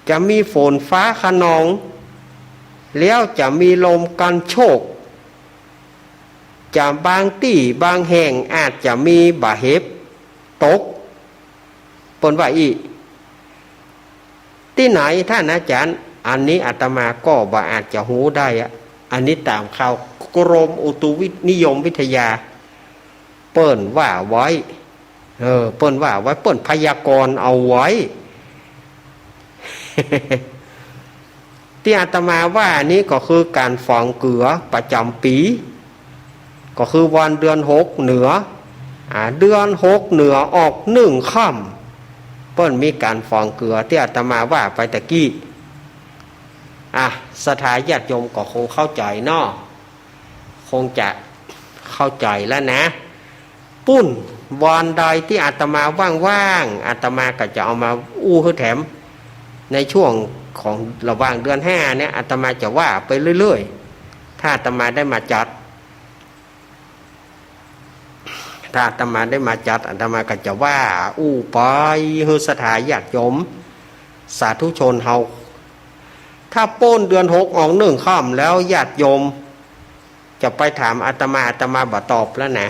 จะมีฝนฟ้าคะนองแล้วจะมีลมกันโชกจะบางที่บางแห่งอาจจะมีบาเห็บตกเปิ้นว่าอีที่ไหนท่านอาจารย์อันนี้อาตมาก็บ่อาจจะหูได้อันนี้ตามข่าวกรมอุตุนิยมวิทยาเปิ้นว่าไว้เปิ้นว่าไว้เปิ้นพยากรณ์เอาไว้ ที่อาตมาว่านี้ก็คือการฝังเกลือประจำปีก็คือวันเดือน6เหนือเดือน6เหนือออก1ค่ำเปิ้นมีการฝังเกลือที่อาตมาว่าไปตะกี้สถาญาติโยมก็คงเข้าใจเนาะคงจะเข้าใจแล้วนะปุ้นวันใดที่อาตมาว่างๆอาตมาก็จะเอามาอู้ให้แถมในช่วงของระหว่างเดือน5เนี่ยอาตมาจะว่าไปเรื่อยๆถ้าอาตมาได้มาจัดถ้าอาตมาได้มาจัดอาตมาก็จะว่าอู้ไปให้สถาญาติโยมสาธุชนเฮาถ้าโป้นเดือน6ออก1ค่ำแล้วญาติโยมจะไปถามอาตมาบ่ตอบแล้วนะ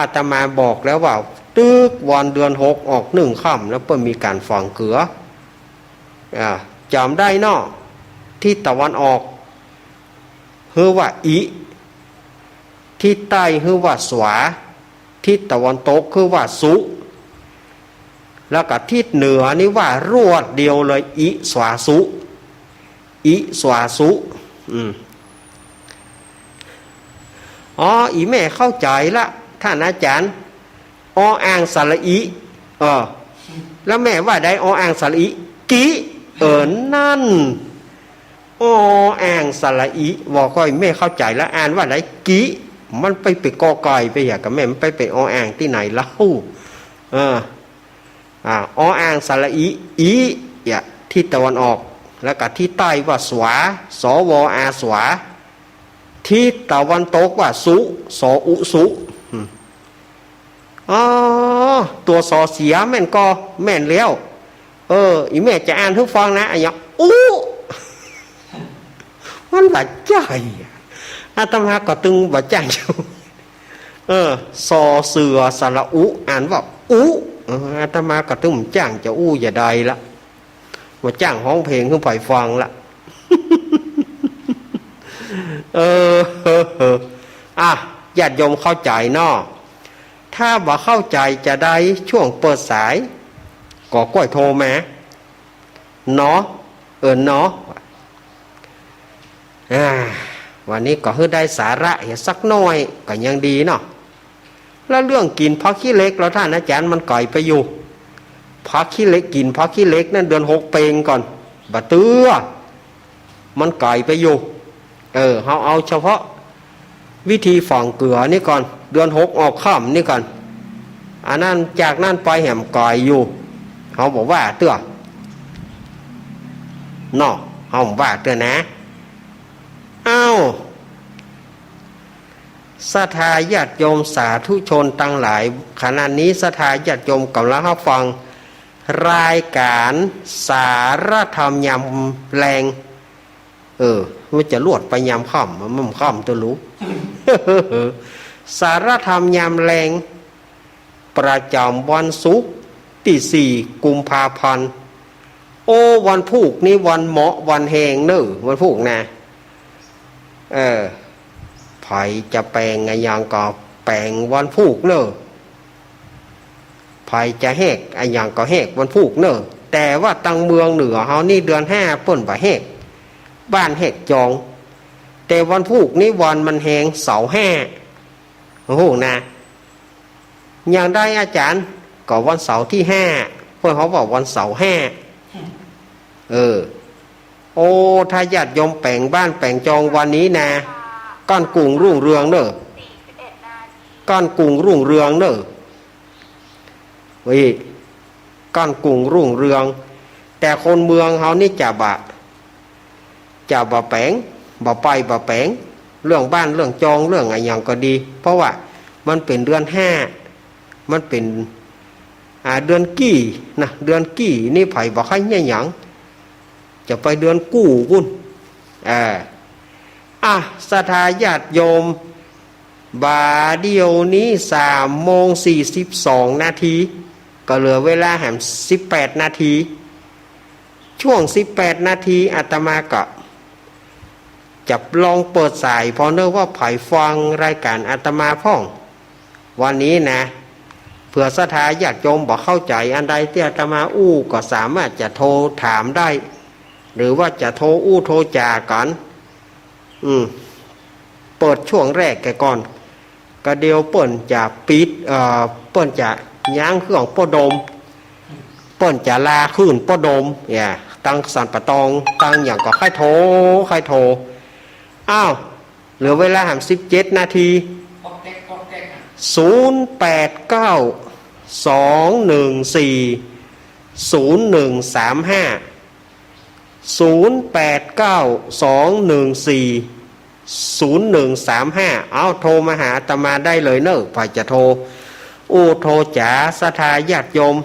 อาตมาบอกแล้วว่าตึกวันเดือน6ออก1ค่ำแล้วเพิ่นมีการฝังเกลือจำได้เนาะที่ตะวันออกคือว่าอิที่ใต้คือว่าสวาทิศตะวันตกคือว่าสุแล้วก็ทิศเหนือนี่ว่ารวดเดียวเลยอิสวาสุอีแม่เข้าใจละท่านอาจารย์อ่างสระอิแล้วแม่ว่าได้อ่างสระอิกินั่นอ่างสระอิบอกค่อยแม่เข้าใจแล้วอ่านว่าได้กิมันไปเป็นกอไก่ไปอย่างกับแม่มันไปเป็นอ่างที่ไหนเล่าอ่างสระอิที่ตะวันออกแล้วก็ที่ใต้ว่าสวาสวอาสวาที่ตะวันตกว่าสุสอุสุตัวสอเสียแม่นก็แม่นแล้วอีแม่จะอ่านทุกฟังนะอย่างมันบาดใจอาตมาก็ตึงบาดใจอยู่สอเสือสระอุอ่านว่าอาตมาก็ตึงจ้างจะอย่าใดละว่าจ้างห้องเพลงขึ้นไปฟังละญาติโยมเข้าใจเนาะถ้าบ่เข้าใจจะได้ช่วงเปิดสายก็ก้อยโทรมาเนาะเนาะวันนี้ก็ให้ได้สาระสักหน่อยก็ยังดีเนาะแล้วเรื่องกินพักขี้เล็กแล้วท่านอาจารย์มันก่อยไปอยู่พักขี้เล็กกินพักขี้เล็กนั่นเดือน6เปงก่อนบะเตื้อมันก่อยไปอยู่เขาเอาเฉพาะวิธีฝังเกลือนี่ก่อนเดือน6ออกค่ำนี่ก่อนอันนั้นจากนั้นไปแหมก่อยอยู่เขาบอกว่าเตื้อเนาะเขาบอกว่าเตื้อนะศรัทธาญาติโยมสาธุชนตั้งหลายขณะนี้ศรัทธาญาติโยมกำลังรับฟัง รายการสารธรรมยามแรงมันจะลวดไปยามค่ำมันค่ำตัวรู้ สารธรรมยามแรงประจำวันศุกร์ที่4 กุมภาพันธ์โอ้วันพุกนี่วันเหมาะวันแหงเนอะวันพุกนะไผจะแปลงไงยังก็แปลงวันพุกเนอะไผจะแหกไอ้ยังก็แหกวันพุกเนอะแต่ว่าตังเมืองเหนือเฮานี่เดือน5เปิ้นบ่แหกบ้านแหกจองแต่วันพุกนี่วันมันแหงเสาร์5โอ้โหนะอย่างได้อาจารย์ก็วันเสาร์ที่5เพื่อนเขาบอกวันเสาร์5โอ้ถ้าญาติโยมแปลงบ้านแปลงจองวันนี้นะก้อนกุ้งรุ่งเรืองเนอะก้อนกุ้งรุ่งเรืองเนอะก้อนกุ้งรุ่งเรืองแต่คนเมืองเขานี่จะบะแปลงบ่ไปบ่แปลงเรื่องบ้านเรื่องจองเรื่องอะไรอย่างก็ดี เพราะว่ามันเป็นเดือน5มันเป็นเดือนกี่นะเดือนกี่นี่ไผบ่ค่อยเนี่ยหยังจะไปเดือนกู้พุ่นศรัทธาญาติโยมบาเดียวนี้3:42 นาทีก็เหลือเวลาแหม18 นาทีช่วง18 นาทีอาตมาก็จะลองเปิดสายพอเนอะว่าไผฟังรายการอาตมาพ่องวันนี้นะเผื่อศรัทธาญาติโยมบอกเข้าใจอันใดที่อาตมาก็สามารถจะโทรถามได้หรือว่าจะโทรโทรจาก่อนเปิดช่วงแรกแกก่อนก็เดียวเปิ่นจะปิดเปิ่นจะย้างเครื่องป้อดมเปิ่นจะลาขึ้นป้อดมตั้งสันปะตองตั้งอย่างก็ค่อยโทรเหลือเวลา17 นาที0892140135 0892140135โทรมาหาอาตมาได้เลยเนอะฝ่ายจะโทรโทรจ๋าศรัทธาญาติโยม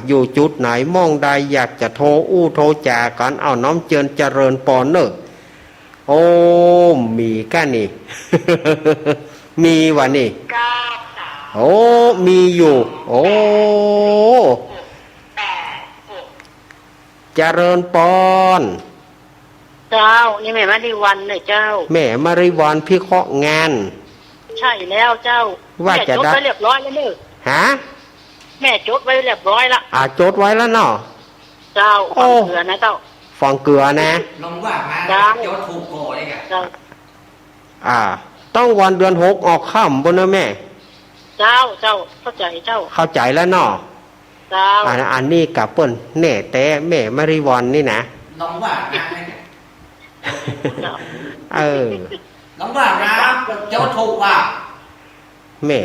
อยู่จุดไหนมองใดอยากจะโทรโทรจ๋าก่อนน้อมเจริญปอนเนอะมีก้านี่ มีวะนี่มีอยู่เจริญปอนเจ้านี่แม่มาริวันเนี่ยเจ้าแม่มาริวันพี่เคาะงานใช่แล้วเจ้าว่าจะจดไว้เรียบร้อยแล้วเนอะแม่จดไว้เรียบร้อยละจดไว้แล้วเนาะเจ้าฟังเกลือนะเจ้าฟังเกลือนะลองว่ามาจดถูกโกเลยเจ้าต้องวันเดือน6ออกค่ำบนนะแม่เจ้าเข้าใจเจ้าเข้าใจแล้วเนาะเจ้าอันนี้กับเปิ้นแน่แต่แม่มาริวันนี่นะลองว่ามาลองว่ามาจดถูกว่าแม่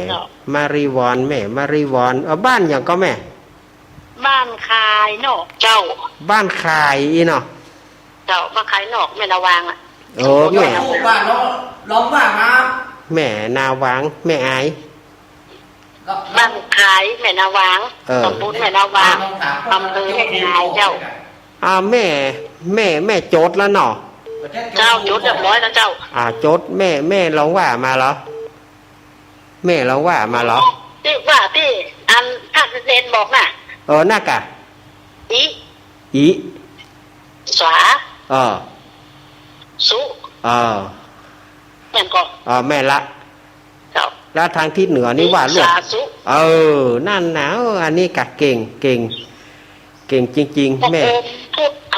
มาริวันแม่มาริวันบ้านอย่างก็แม่บ้านคายนอกเจ้าบ้านคายเนาะเจ้าบ้านคายนอกแม่นาวางแม่ถูกว่าลองว่ามาแม่นาวางแม่อายบ้านคายแม่นาวางตำบลแม่นาวางอำเภอแม่คายเจ้าแม่โจทย์แล้วเนาะเจ้าโจทย์เรียบร้อยแล้วเจ้าโจทย์แม่ลองว่ามาเหรอแม่ลองว่ามาเหรอที่อันท่านเรนบอกน่ะน่ากะอีสาสุแม่นก็แม่ละแล้วทางทิศเหนือนี่ว่าลูกนั่นนะอันนี้กะเก่งจริงๆแม่พุทโธ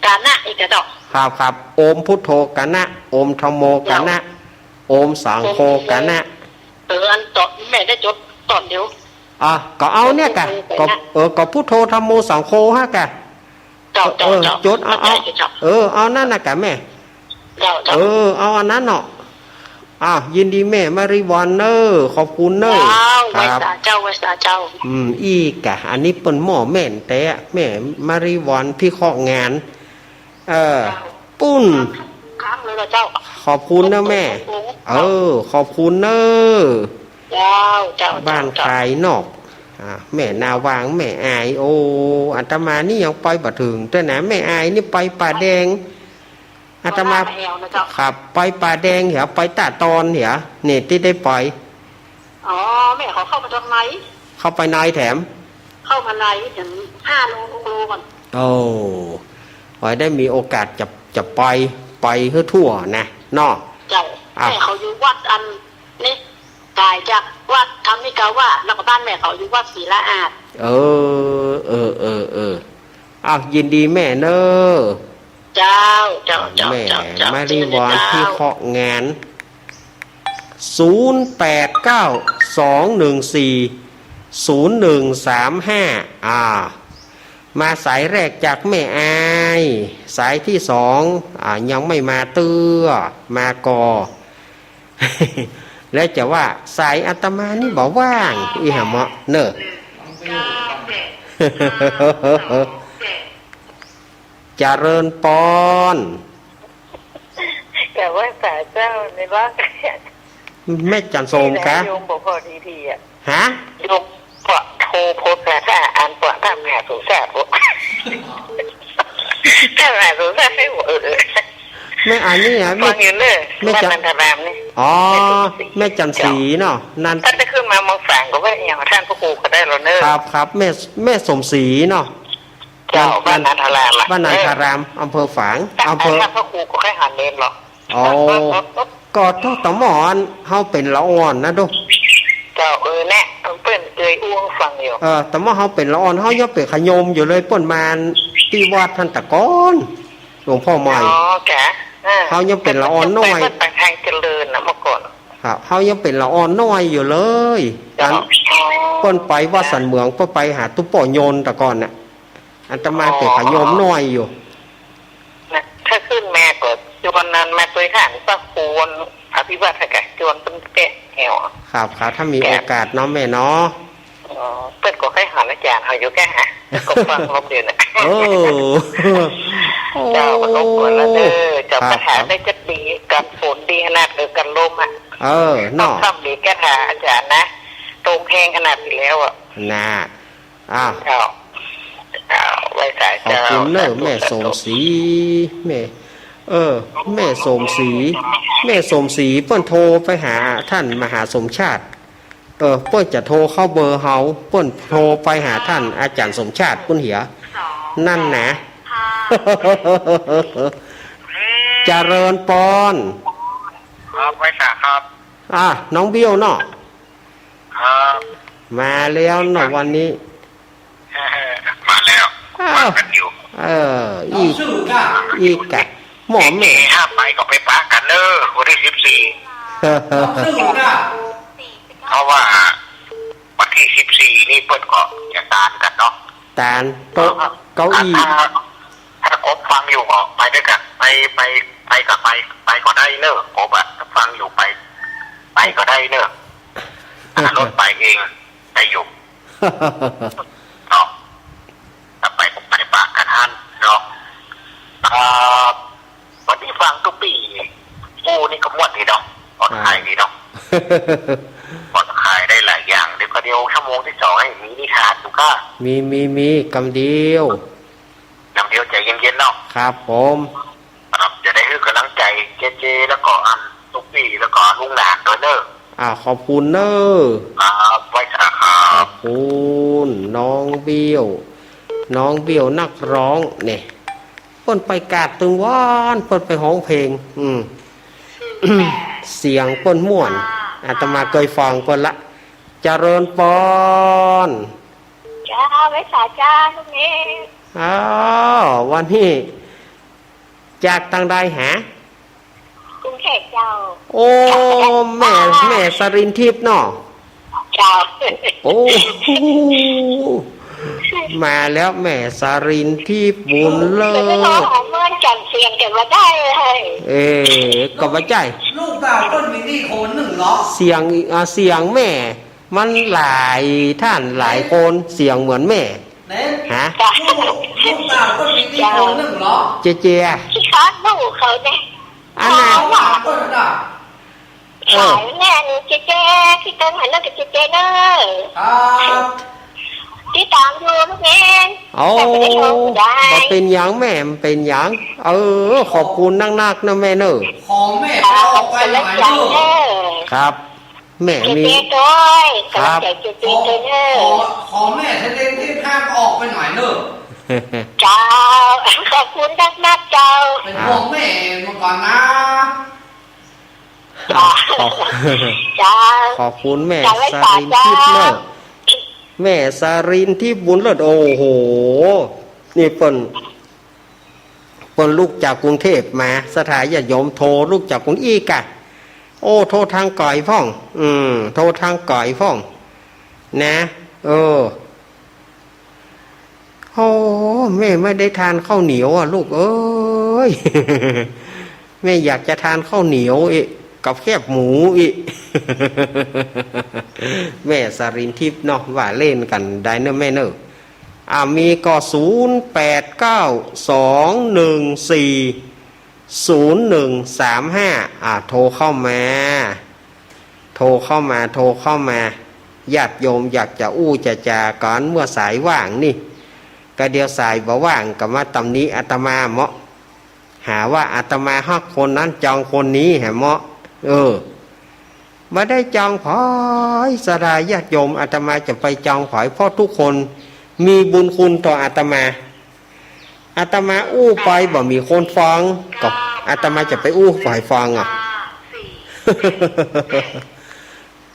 กานะอีกกระดอกครับโอมพุทโธกานะโอมธัมโมกานะโอมสังโฆกานะอันต่อแม่ได้จดตอนเดียวก็เอาเนี่ยกะก็พุทโธธัมโมสังโฆฮะกะจดเอานั่นน่ะกะแม่เอาอันนั้นเนาะยินดีแม่มาริวันเนอร์ขอบคุณเนอร์ครับเจ้าอีกะอันนี้เป็นหม้อแม่นแต่แม่มาริวันพี่เคาะงานปุ้นขอบคุณนะแม่ขอบคุณเนอร์บ้านขายนอก แม่นาวางแม่อายโออาตมานี่ยังไปบ่ถึงแต่ไหนแม่อายนี่ไปป่าแดงอาตมาขับไปป่าแดงเหรอไปตาตอนเหรอเนี่ยที่ได้ไปอ๋อแม่เขาเข้ามาตอนไหนเข้าไปในแถมเข้ามาในถึง5 โล 6 โลก่อนโอ้ไว้ได้มีโอกาสจะไปให้ทั่วนะเนาะใช่แม่เขาอยู่วัดอันนี่กายจากวัดทำนิกาวาสแล้วก็บ้านแม่เขาอยู่วัดศรีละอาดยินดีแม่เนอะเจ้าแม่มาริวานที่เคาะงาน0892140135มาสายแรกจากแม่อายสายที่2ยังไม่มาเตื้อมากอ และจะว่าสายอาตมานี่บอกว่างอีหมะเนอะเจริญปอนแต่ว่าสายเจ้าในบ้านแม่จันโสมกะโยมบอกพอทีอ่ะฮะโยมปะโทโพสแต่ถ้าอ่านปะทำแม่สุสานบอกถ้าแม่สุสานให้หัวแม่อันนี้แม่จันทรามนี่แม่จันสีเนาะนั่นท่านได้ขึ้นมาเมืองฝางก็ว่าอย่างท่านพระครูก็ได้แล้วเนอะครับแม่สมศรีเนาะเจ้าบ้านนันทรามบ้านนันทรามอำเภอฝางอำเภอท่านพระครูก็แค่หันเลนหรอก็ต้องตะหมอนเฮาเป็นละอ่อนนะดูเจ้าแน่เปิ้นอ้วงฟังอยู่แต่ว่าเฮาเป็นละอ่อนเฮายังเป็นขยมอยู่เลยเปิ้นมาที่วัดท่านตะก้อนหลวงพ่อใหม่เขายังเป็นละอ่อนน้อยไปทางเจริญนะเมื่อก่อนครับเขายังเป็นละอ่อนน้อยอยู่เลยกันเปิ้นไปวัดสันเมืองเปิ้นไปหาตุ๊ปป่อโยนตะก่อนน่ะอันตมาเป็นขยมน้อยอยู่ถ้าขึ้นแม่ก็จวนนั้นแม่เคยถามสักปูนอภิวัตกะจวนเป็นเปะแหวครับถ้ามีโอกาสเนาะแม่เนาะเปิ้นก็ให้หาอาจารย์เขาอยู่แค่ก็ฟังรอบเดือนน่ะเจ้ามันลงก่อนแล้วเจ้าปัญหาได้จะดีกันฝนดีขนาดกันลมเนาะทำดีแก้หาอาจารย์นะตรงแพงขนาดนี้แล้วน่ะเจ้าไว้สายเจ้าขอบคุณเนอะแม่สมศรีแม่แม่สมศรีเปิ้นโทรไปหาท่านมหาสมชาติเปิ้นจะโทรเข้าเบอร์เฮาเปิ้นโทรไปหาท่านอาจารย์สมชาติปุ้นเหียนั่นนะเจริญปอนครับไว้สาครับน้องเบี้ยวเนาะมาแล้วเนาะวันนี้มาแล้วมากันอยู่อีกกะหมอแม่ถ้าไปก็ไปปะกันเนอะวันที่14เพราะว่าวันที่14นี่เปิ้นก็จะตานกันเนาะตานโต๊ะเก้าอี้ถ้ากบฟังอยู่ก็ไปด้วยกันไปก็ได้เนอะกบฟังอยู่ไปก็ได้เนอะรถไปเองไปอยู่เนาะถ้าไปผมไปปากกันทันเนาะวันที่ฟังทุกปีกูนี่ก็ม่วนดีเนาะผ่อนคลายดีเนาะผ่อนคลายได้หลายอย่างเดี๋ยวชั่วโมงที่2ให้มีนิทานดูก็มีกำเดียวใจเย็นๆเนาะครับผมจะได้ให้กำลังใจเจแล้วก็อันทุกปีแล้วก็ลุงหลานด้วยเนอะขอบคุณเนอะไว้ค่ะขอบคุณน้องเบี้ยวนักร้องเนี่ยเปิ้นไปกาดตึงว่านเปิ้นไปร้องเพลงเสียงเปิ้นม่วนอาตมาเคยฟังเปิ้นละเจริญปอนจ้าไว้สาจ้าทุกนี้วันนี้จากทางใดหากรุงเทพเจ้าโอ้แม่สรินทิพย์เนาะเจ้าโอ้มาแล้วแม่สรินทิพย์บุญเลิศเมื่อจันเสียงกันมาได้เลยก็ว่าใจลูกดาวต้นมีนี่คนหนึ่งเหรอเสียงแม่มันหลายท่านหลายคนเสียงเหมือนแม่ฮะลูกดาวต้นมีนี่คนหนึ่งเหรอเจที่ค้าลูกเขาเนี่ยอันไหนขายแน่เจที่ต้นหันแล้วกับเจเนอ ที่ตามอยู่ลูกเอง เอา แต่ไม่ได้โทรได้ บ่เป็นหยังแม่มันเป็นหยังขอบคุณนักๆนะแม่เนอะ ขอแม่ ข ไปอ อ อกไป กำ ห ลั น่ ง อย ใจ ลูก เด้อ ครับ แม่ เจ๊ มี เจ๊ด้วยกำลังใจเจ๊ ข เจ๊ อ เด้อ ขอแม่ทะเลที่ห้ามออกไปหน่อยเนอะ เจ้าขอบคุณนักๆเจ้า เป็นห่วงแม่มาก่อนนะ ขอบ เจ้า ขอบคุณแม่ จะไว้ สา ฝาก ริน จ้า ทิพย์เนอะแม่สารินทิพย์บุญเลิศโอ้โห นี่เปิ้นลูกจากกรุงเทพมาสถานญาติโยมโทรลูกจากกรุงอีกะโอ้โทรทางก่อยพ่อง โทรทางก่อยพ่อง นะโอ้แม่ไม่ได้ทานข้าวเหนียวอ่ะลูกเอ้ย แม่อยากจะทานข้าวเหนียวอีกกับแคบหมูอีก แม่สารินทิพย์เนาะว่าเล่นกันได้เนอะแม่เนอะมีก็0892140135โทรเข้ามาญาติโยมอยากจะอู้จะจาก่อนเมื่อสายว่างนี่ก็เดียวสายบ่ว่างก็มาตำนี้อาตมาเหมาะหาว่าอาตมาฮักคนนั้นจองคนนี้แหเหมาะมาได้จองผอยสดายญาติโยมอาตมาจะไปจองผอยเพราะทุกคนมีบุญคุณต่ออาตมาอู้ไปบ่มีคนฟังก็อาตมาจะไปอู้ฝ่ายฟังอ่ะ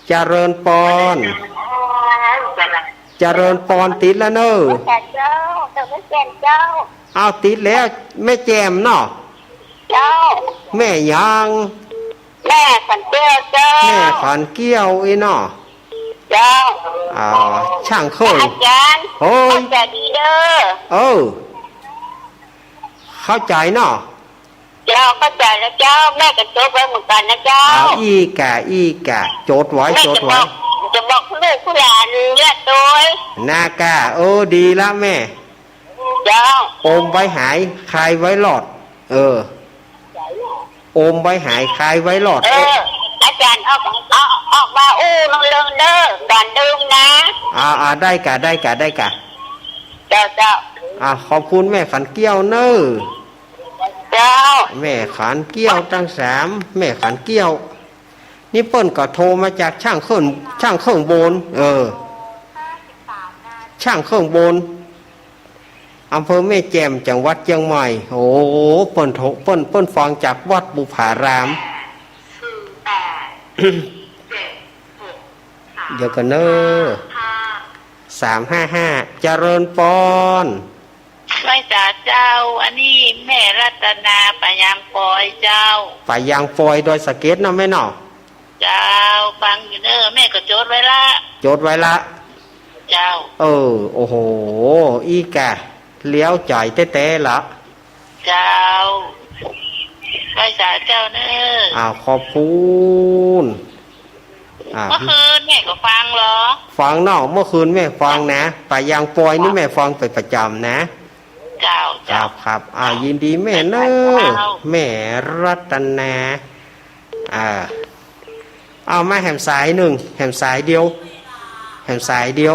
เจริญปอนติดแล้วเนอะ แต่เจ้าแต่ไม่แก่เจ้า เอาติดแล้วแม่แจมเนาะ เจ้า แม่ยัง แม่ขันเจ้าเจ้า แม่ขันเกี้ยวอีเนาะ เจ้า ช่างเคย อาจารย์ โอ้ย เข้าใจดีเด้อ เข้าใจเนาะ เจ้าเข้าใจแล้วเจ้าแม่ก็จดไว้เหมือนกันนะเจ้า อีกะโจทย์ไว้ แม่ โจท จะ ย์ บ ไว้ อกจะบอกลูกผู้หลานเลือดโดย นากาดีละแม่ เจ้า อมไว้หายคายไว้หลอด อมไว้หายคายไว้หลอด อาจารย์ออกมาอู้ลงเรื่องเด้อก่อนดื่มนะ ได้กะ เจ้า ขอบคุณแม่ขันเกี้ยวเนอะ เจ้า แม่ขันเกี้ยวตั้ง3แม่ขันเกี้ยว นี่เปิ้นก็โทรมาจากช่างเครื่องบนช่างเครื่องบนอำเภอแม่แจ่มจังหวัดเชียงใหม่โอ้เปิ้นฟังจากวัดบุพาราม เดี๋ยวกันเนอะ355เจริญปอน ไม่จ่าเจ้า อันนี้แม่รัตนาปะยังปอยเจ้า ไปยางฟอยโดยสเก็ตเนาะแม่เนาะ เจ้าฟังอยู่เนอะแม่ก็โจทย์ไว้ละ จดไว้ละ เจ้า โอ้โหอีกะเลี้ยวจ่อยเต้ๆละ เจ้าไม่จ่าเจ้าเนอะ ขอบคุณเมื่อคืนแม่ก็ฟังเหรอ ฟังเนาะเมื่อคืนแม่ฟังนะไปยางปอยนี่แม่ฟังไปประจำนะ เจ้า ครับยินดีแม่เนอะแม่รัตนาเอามาแหมสายหนึ่งแหมสายเดียวมาแหมสายเดีย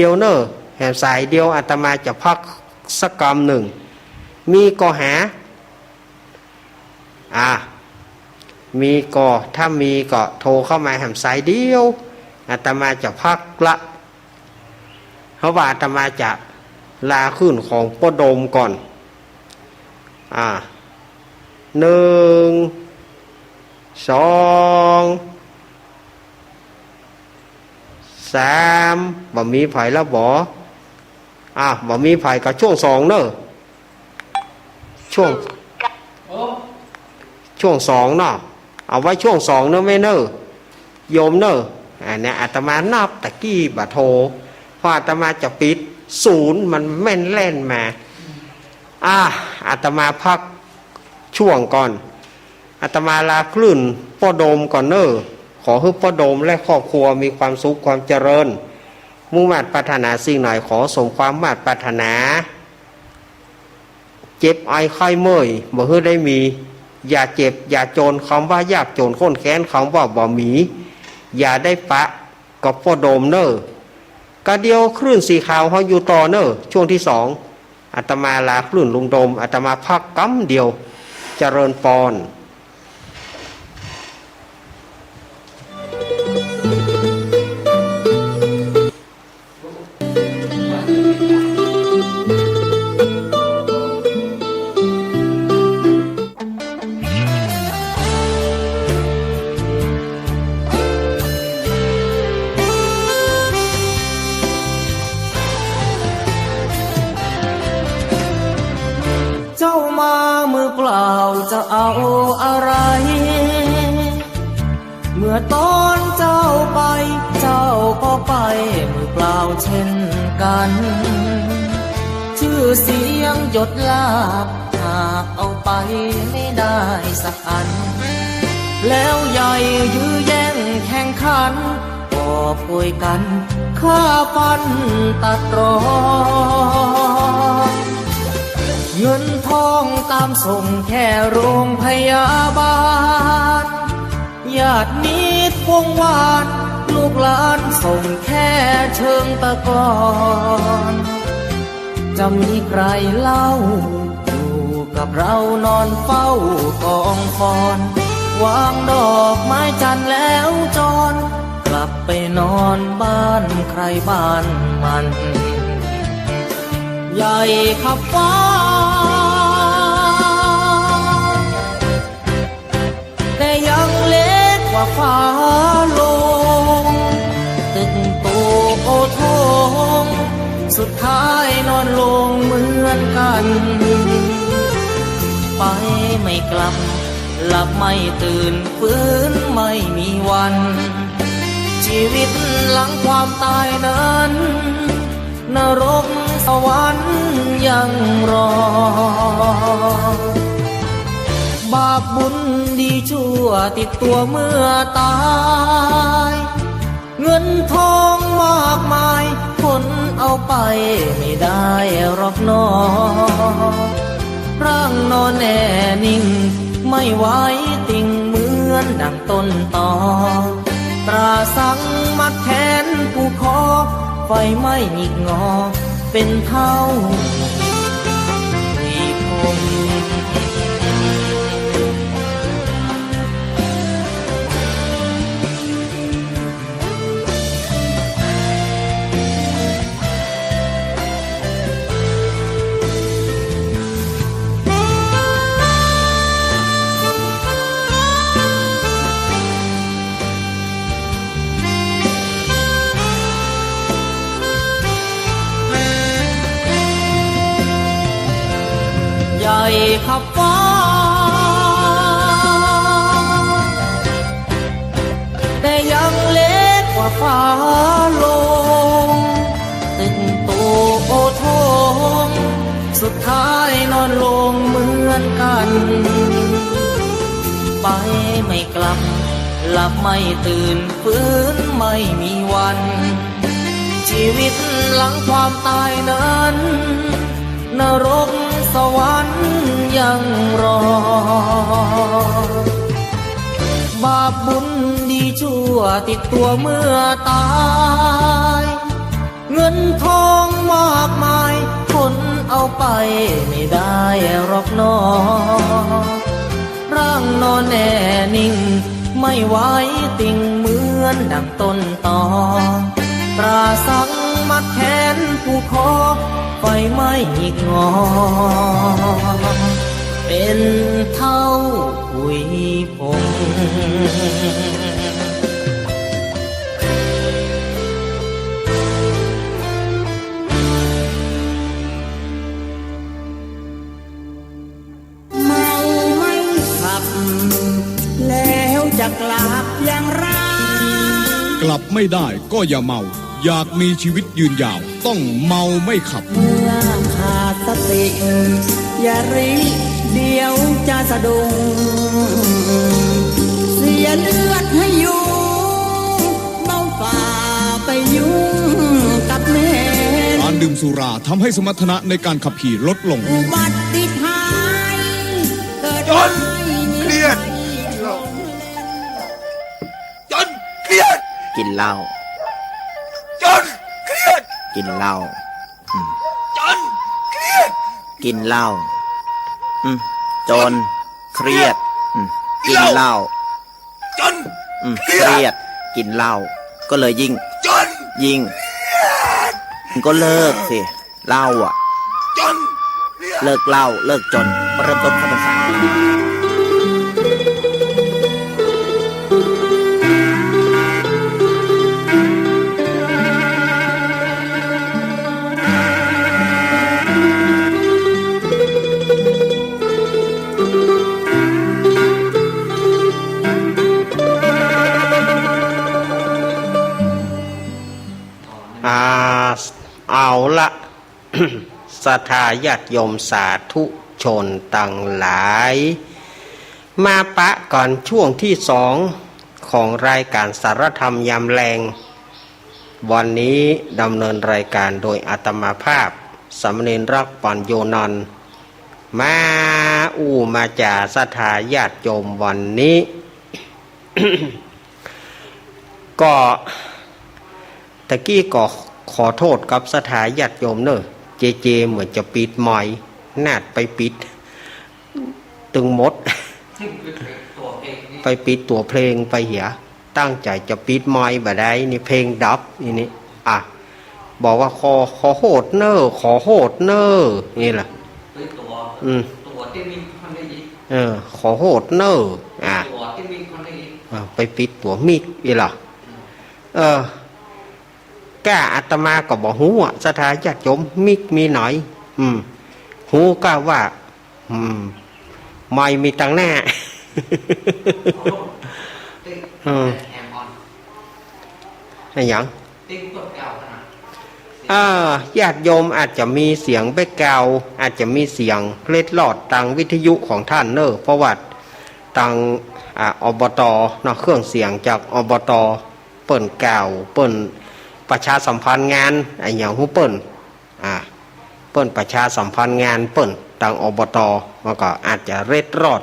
วเนอะแหมสายเดียวอาตมาจะพักสักกรรมหนึ่งมีก็หามีก็ถ้ามีก็โทรเข้ามาแหมสายเดียวอาตมาจะพักละเพราะว่าอาตมาจะลาขึ้นของป้าดมก่อน1 2 3บ่มีไผแล้วบ่มีไผก็ช่วง2เนอะช่วง2เนาะเอาไว้ช่วง2เนอะแม่เนอะโยมเนอะเนี่ยอาตมานับตะกี้บะโทพออาตมาจะปิด0มันแม่นแล่นมาอาตมาพักช่วงก่อนอาตมาลาคลื่นป้าโดมก่อนเนอะขอให้ป้าโดมและครอบครัวมีความสุขความเจริญมุ่งมั่นปรารถนาสิ่งไหนขอสมความมุ่งมั่นปรารถนาเจ็บไอไข้เมื่อยบ่ให้ได้มีอย่าเจ็บอย่าจนคำว่ายากจนข้นแค้นคำว่าบ่มีอย่าได้ปะ กับพ่อโดมเนอร์กะเดียวคลื่นสีขาวเขาอยู่ต่อเนอร์ช่วงที่2อาตมาลาคลื่นลุงโดมอาตมาพักกั๊มเดียวเจริญปอนเจ้ามามือเปล่าจะเอาอะไร เมื่อตอนเจ้าไปเจ้าก็ไปมือเปล่าเช่นกัน ชื่อเสียงหยดลาบหากเอาไปไม่ได้สักอัน แล้วใหญ่ยื้อแย่งแข่งขันก็ป่วยกันฆ่าฟันตัดรอนเงินทองตามส่งแค่โรงพยาบาลญาติมิตรวงวานลูกหลานส่งแค่เชิงตะกอนจะมีใครเล่าอยู่กับเรานอนเฝ้ากองฟอนวางดอกไม้จันทร์แล้วจรกลับไปนอนบ้านใครบ้านมันใหญ่ขับฟ้าแต่ยังเล็กกว่าฟ้าลงตึกโตโอทงสุดท้ายนอนลงเหมือนกันไปไม่กลับหลับไม่ตื่นฟื้นไม่มีวันชีวิตหลังความตายนั้นนรกสวรรค์ยังรอบาปบุญดีชั่วติดตัวเมื่อตายเงินทองมากมายคนเอาไปไม่ได้หรอกน้อร่างนอนแน่นิ่งไม่ไหวติ่งเหมือนดังต้นตอตราสังมัดแขนผู้คอไฟไม่หงิกงอเป็นเท่าวีพงใหญ่ขับฟ้าแต่ยังเล็กกว่าฟ้าลงตึกโตโอทงสุดท้ายนอนลงเหมือนกันไปไม่กลับหลับไม่ตื่นฟื้นไม่มีวันชีวิตหลังความตายนั้นนรกสวรรค์ยังรอบาปบุญดีชั่วติดตัวเมื่อตายเงินทองมากมายคนเอาไปไม่ได้หรอกน้อร่างนอนแน่นิ่งไม่ไหวติ่งเหมือนดังต้นตอตราสังมัดแขนผู้คอไฟไม่หงิกงอเป็นเท่าหุยพงเมาไม่ขับแล้วจะกลับอย่างไร กลับไม่ได้ก็อย่าเมาอยากมีชีวิตยืนยาวต้องเมาไม่ขับ เมื่อขาดสติอย่ารีเดี๋ยวจะสะดุ้งเสียเลือดให้อยู่เมาฝ่าไปยุ่งกับแม่ การดื่มสุราทำให้สมรรถนะในการขับขี่ลดลง อุบัติภัยเกิดไม่มี เครียด จนเครียด กินเหล้า กินเหล้ากินเหล้าจนเครียดกินเหล้าเครียดกินเหล้าก็เลยยิ่งก็เลิกสิเหล้าอ่ะเลิกเหล้าเลิกจนเริ่มต้นเข้าพรรษาเอาละ ศรัทธาญาติโยมสาธุชนต่างหลายมาปะก่อนช่วงที่สองของรายการสารธรรมยามแรงวันนี้ดำเนินรายการโดยอาตมาภาพสามเณรรักปัญโยนันท์มาจากศรัทธาญาติโยมวันนี้ ก็ตะกี้ก็ขอโทษกับศรัทธาญาติโยมเนอะเจเหมือนจะปิดไม้นาดไปปิดตึงมด ไปปิดตัวเพลงไปเหียตั้งใจจะปิดไม้บ่ได้นี่เพลงดับนี่บอกว่าขอโหดเนอะขอโหดเนอะนี่แหละขอโหดเนอะไปปิดตัวมิดนี่ล่ะก้าอาตมาก็บอกหูศรัทธาญาติโยมมิกมีหน่อยหูก้าว่าไม่มีตังหน้าอะไรอย่างญาติโยมอาจจะมีเสียงแบ็คกราวด์อาจจะมีเสียงเล็ดลอดทางวิทยุของท่านเนอะเพราะว่าทางอบต.เนาะเครื่องเสียงจากอบต.เปิ่นกล่าวเปิ่นประชาสัมพันธ์งานอย่างหูเปิ่นประชาสัมพันธ์งานเปิ่นทางอบต.มันก็อาจจะเล็ดรอด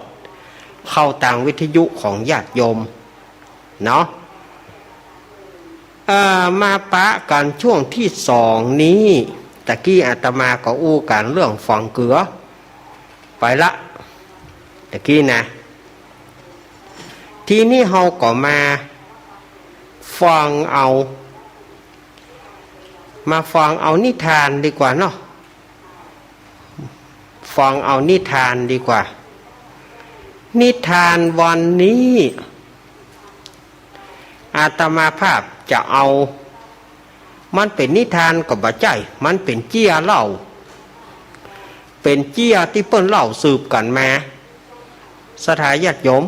เข้าทางวิทยุของญาติโยมเนาะมาปะกันช่วงที่สองนี้ตะกี้อาตมาก็อู้กันเรื่องฝังเกลือไปละตะกี้นะทีนี้เฮาก็มาฟังเอานิทานดีกว่าเนาะฟังเอานิทานดีกว่านิทานวันนี้อาตมาภาพจะเอามันเป็นนิทานกับบ่ใจมันเป็นเจี้ยเล่าเป็นเจี้ยที่เปิ้นเล่าสืบกันมาศรัทธาญาติโยม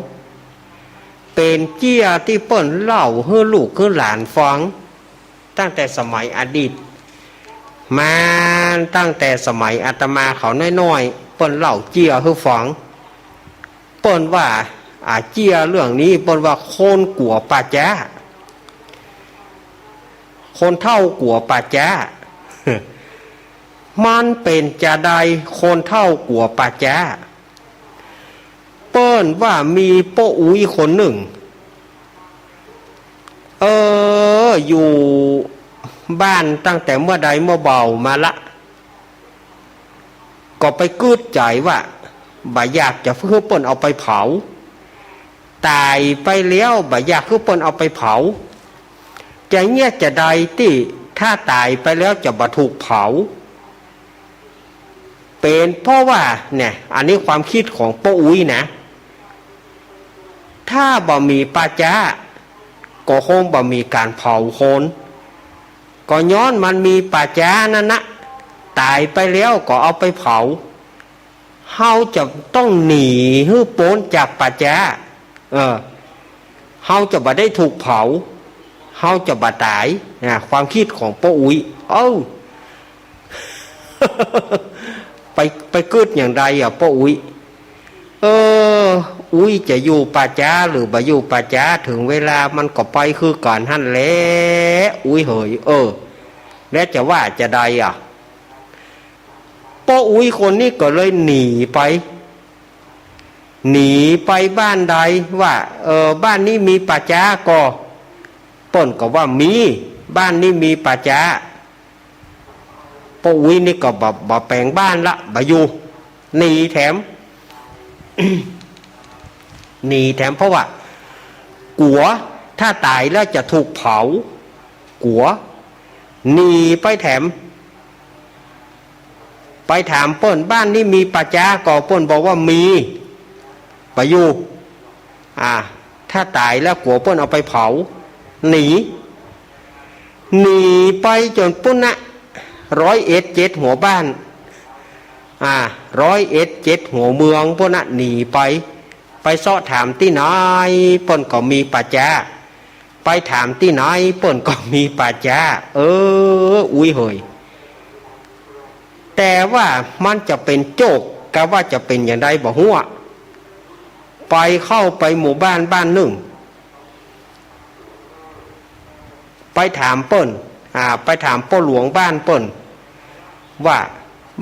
เป็นเจี้ยที่เปิ้นเล่าให้ลูกให้หลานฟังตั้งแต่สมัยอดีตมาตั้งแต่สมัยอาตมาเขาน้อยๆเปิ้นเล่าเจี้ยให้ฟังเปิ้นว่าเจี้ยเรื่องนี้เปิ้นว่าโคนกัวป่าจ้าคนเท่ากัวป่าจ้า มันเป็นจะใดคนเท่ากัวป่าจ้าเปิ้นว่ามีโป้อุ้ยคนหนึ่งอยู่บ้านตั้งแต่เมื่อใดเมื่อเบามาละก็ไปกึดใจว่าบ่อยากจะคือเปิ้นเอาไปเผาตายไปแล้วบ่อยากคือเปิ้นเอาไปเผาจะเงี้ยจะใดที่ถ้าตายไปแล้วจะบ่ถูกเผาเป็นเพราะว่าเนี่ยอันนี้ความคิดของป้าอุ้ยนะถ้าบ่มีป่าจ้าก็คงบ่มีการเผาคนก็ย้อนมันมีป่าจ้านั่นนะตายไปแล้วก็เอาไปเผาเฮาจะต้องหนีฮื้อพ้นจากป่าจ้าเฮาจะบ่ได้ถูกเผาเฮาจะบ่ตายนะความคิดของป้าอุ้ยไปเกิดอย่างไรป้าอุ้ยอุ้ยจะอยู่ป่าจ้าหรือบ่อยู่ป่าจ้าถึงเวลามันก็ไปคือก่อนหั่นแหละอุ้ยเหยแล้วจะว่าจะใดป้าอุ้ยคนนี้ก็เลยหนีไปบ้านใดว่าบ้านนี้มีป่าจ้าก็ต้นก็ว่ามีบ้านนี้มีป่าจ้า ป้าอุ้ยนี่ก็บ่แปลงบ้านละบ่อยู่หนีแถม หนีแถมเพราะว่ากัวถ้าตายแล้วจะถูกเผากัวหนีไปแถมไปถามเปิ้นบ้านนี้มีป่าจ้าก่อเปิ้นบอกว่ามีไปอยู่ถ้าตายแล้วกัวเปิ้นเอาไปเผาหนีไปจนปุ้นนะ101หัวบ้าน101หัวเมืองปุ้นนะหนีไปเสาะถามที่ไหนเปิ้นก็มีป่าจ้าไปถามที่ไหนเปิ้นก็มีป่าจ้าอุ้ยเฮยแต่ว่ามันจะเป็นโจกกะว่าจะเป็นอย่างไรบ่ฮู้ไปเข้าไปหมู่บ้านหนึ่งไปถามเปิ้นไปถามพ่อหลวงบ้านเปิ้นว่า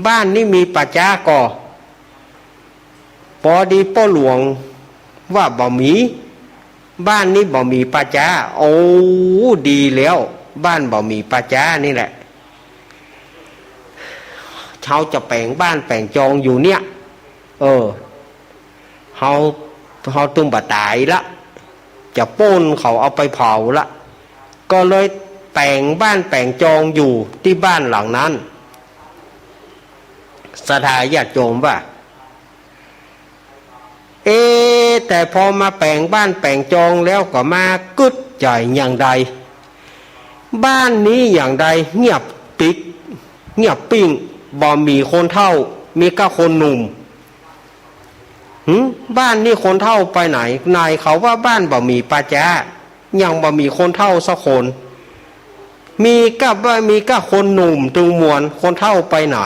บ้านนี้มีป่าจ้าก่อพอดีพ่อหลวงว่าบ่มีบ้านนี้บ่มีป่าจ้าโอ้ดีแล้วบ้านบ่มีป่าจ้านี่แหละเขาจะแปลงบ้านแปลงจองอยู่เนี่ยเขาตุ้มบ่ตายละจะป้นเขาเอาไปเผาละก็เลยแต่งบ้านแต่งจองอยู่ที่บ้านหลังนั้นศรัทธาญาติโยมว่าแต่พอมาแปลงบ้านแปลงจองแล้วก็มากึดใจอย่างใดบ้านนี้อย่างใดเงียบปิกเงียบปิ้งบ่มีคนเฒ่ามีก็คนหนุ่มบ้านนี้คนเฒ่าไปไหนนายเขาว่าบ้านบ่มีป่าจ้ายังบ่มีคนเฒ่าสักคนมีก็คนหนุ่มตึงมวนคนเฒ่าไปไหน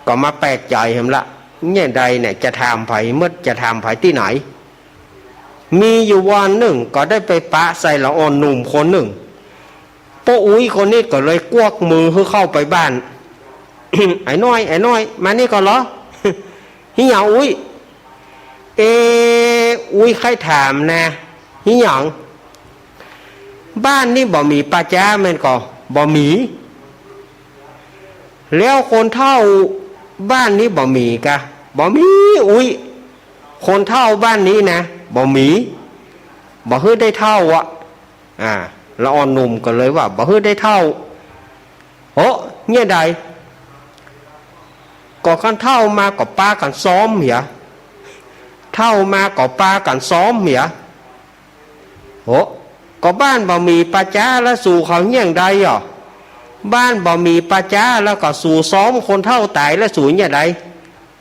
ก็มาแปลกใจเห็นละเนี่ยใดเนี่ยจะทำไผ่เมื่อจะทำไผ่ที่ไหนมีอยู่วันหนึ่งก็ได้ไปปะใส่ละอ่อนหนุ่มคนหนึ่งป้าอุ้ยคนนี้ก็เลยกวักมือเพื่อเข้าไปบ้าน ไอ้น้อยมานี่ก็เหรอ ฮิหยังอุ้ยอุ้ยใครถามนะฮิหยังบ้านนี่บ่มีป่าจ้าแม่นก็บ่มีแล้วคนเฒ่าบ้านนี้บ่มีกะบ่มีอุ้ยคนเฒ่าบ้านนี้นะบ่มีบ่ฮื้อได้เฒ่าละอ่อนหนุ่มก็เลยว่าบ่ฮื้อได้เฒ่าเนี่ยใดก็กันเฒ่ามาก็ป้ากันซ้อมเหรอเฒ่ามาก็ป้ากันซ้อมเหรอก็บ้านบ่มีป่าจ้าแล้วสู่เขาอย่างใดบ้านบ่มีป่าจ้าแล้วก็สู่ซ้อมคนเฒ่าตายแล้วสู่อย่างใด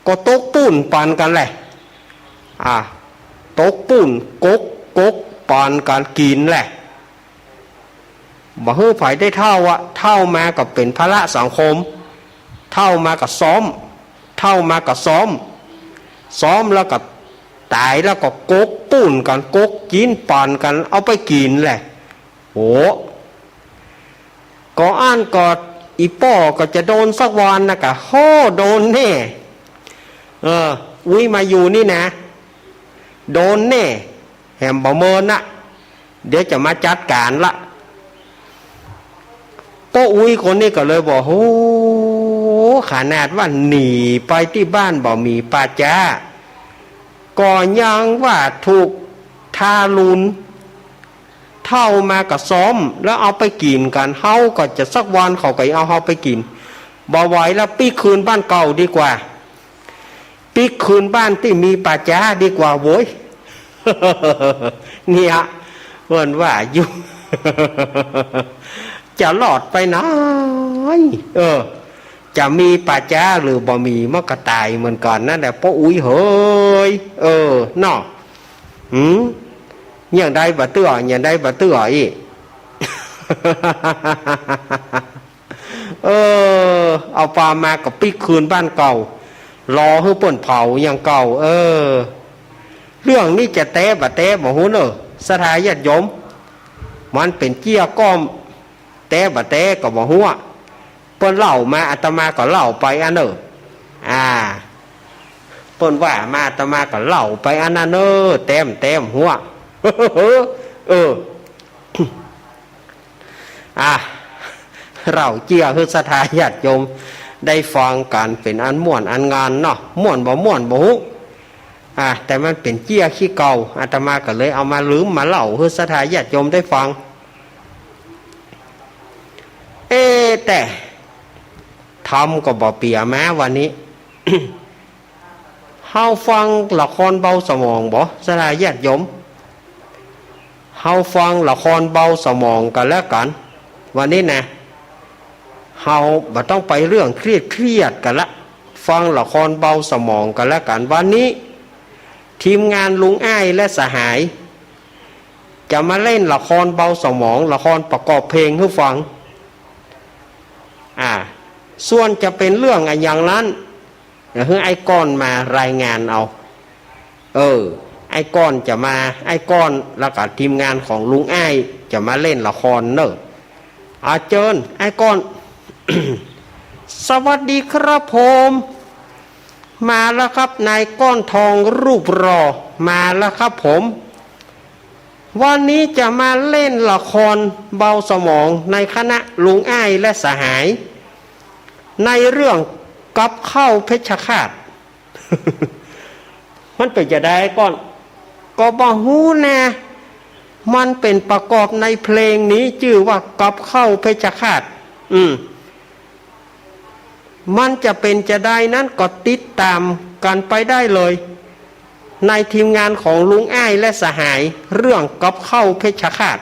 ก็ตกปูนปานกันแหละตกปูนกปานกันกินแหละบ่ฮื้อไผได้เฒ่าเฒ่ามาก็เป็นภาระสังคมเฒ่ามาก็ซ้อมแล้วก็ตายแล้วก็กกปูนกันกกกินปานกันเอาไปกินแหละก็อ่านกอดอีป้อก็จะโดนสักวันนะกะโดนแน่อุ้ยมาอยู่นี่นะโดนแน่แหมบ่เมินนะเดี๋ยวจะมาจัดการละป้าอุ้ยคนนี้ก็เลยบอกขนาดว่าหนีไปที่บ้านบ่มีป่าจ้าก็ยังว่าถูกทารุณเท่ามากับซ้อมแล้วเอาไปกินกันเฮาก็จะสักวันเขาก็เอาเฮาไปกินบ่ไหวแล้วปีคืนบ้านเก่าดีกว่าปีคืนบ้านที่มีป่าจ้าดีกว่าโว้ย เนี่ยเพิ่นว่าอยู่ จะหลอดไปไหนจะมีป่าจ้าหรือบ่มีมันก็ตายเหมือนกันนั่นแหละป้าอุ้ยเฮ้ยเนาะอย่างใดบ่เตื้ออีก เอาปลามากับปีคืนบ้านเก่ารอให้ป่นเผาอย่างเก่าเรื่องนี้จะแต้บ่ฮู้เนอะสถาญาติโยมมันเป็นเกี้ยก้อมแต้ก็บ่ฮู้เปิ้นเล่ามาอาตมาก็เล่าไปอันเนอะเปิ้นว่ามาอาตมาก็เล่าไปอันนั้นเนอะแต้มหัว เราเจียคือสถาญาติโยมได้ฟังกันเป็นอันม่วนอันงานเนาะม่วนบ่ฮู้แต่มันเป็นเจียขี้เก่าอาตมาก็เลยเอามาลืมมาเล่าคือสถาญาติโยมได้ฟังแต่ทำก็บ่เปียแม้วันนี้ เฮาฟังละครเบาสมองบ่สถาญาติโยมเฮาฟังละครเบาสมองกันแล้วกันวันนี้นะเฮาบ่ต้องไปเรื่องเครียดกันละฟังละครเบาสมองกันแล้วกันวันนี้ทีมงานลุงอ้ายและสหายจะมาเล่นละครเบาสมองละครประกอบเพลงให้ฟังส่วนจะเป็นเรื่องอย่างนั้นเดี๋ยวให้ไอ้ก้อนมารายงานเอาไอ้ก้อนจะมาไอ้ก้อนแล้วก็ทีมงานของลุงอ้ายจะมาเล่นละครเนอะเจิญไอ้ก้อน สวัสดีครับผมมาแล้วครับนายก้อนทองรูปรอมาแล้วครับผมวันนี้จะมาเล่นละครเบาสมองในคณะลุงอ้ายและสหายในเรื่องกับข้าวเพชรฆาต มันเป็นจะได้ก้อนก็บ่ฮู้นะมันเป็นประกอบในเพลงนี้ชื่อว่ากับข้าวเพชรฆาตมันจะเป็นจะได้นั้นก็ติดตามกันไปได้เลยในทีมงานของลุงอ้ายและสหายเรื่องกับข้าวเพชรฆาต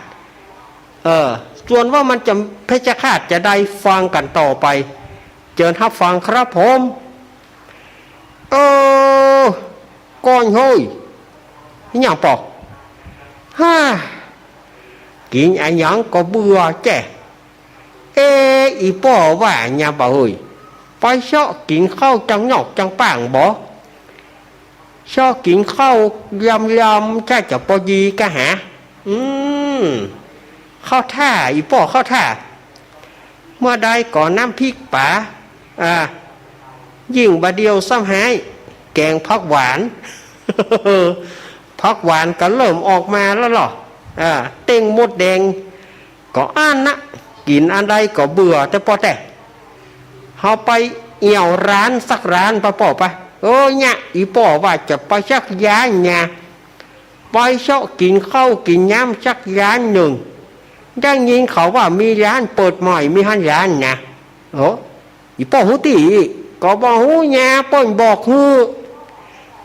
ส่วนว่ามันจะเพชรฆาตจะได้ฟังกันต่อไปเชิญรับฟังครับผมก้อนห้ยนี่อย่างปอกกินไอ้ยังก็เบื่อแจ้อีป่อว่าnhà bà ơiไปชอบกินข้าวจังหนอกจังป่างบ่ชอบกินข้าวยำใช่จะพอดีกะหาข้าวท่าอีป่อข้าวท่าเมื่อใดก่อนน้ำพริกป๋ายิ่งบาเดียวซ้ำหายแกงผักหวาน ผักหวานก็เริ่มออกมาแล้วหรอเต้งมดแดงก็อ่านนะกินอันใดก็เบื่อแต่พอแต่เขาไปเอี่ยวร้านสักร้านปะป่อไปเนี่ยอีป่อว่าจะไปชักย้านเนี่ยไปชอบกินข้าวกินย้ำชักย้านหนึ่งได้ยินเขาว่ามีร้านเปิดใหม่มีห้านร้านนะอีป่อหูตีก็บอกหูเนี่ยป่นบอกหู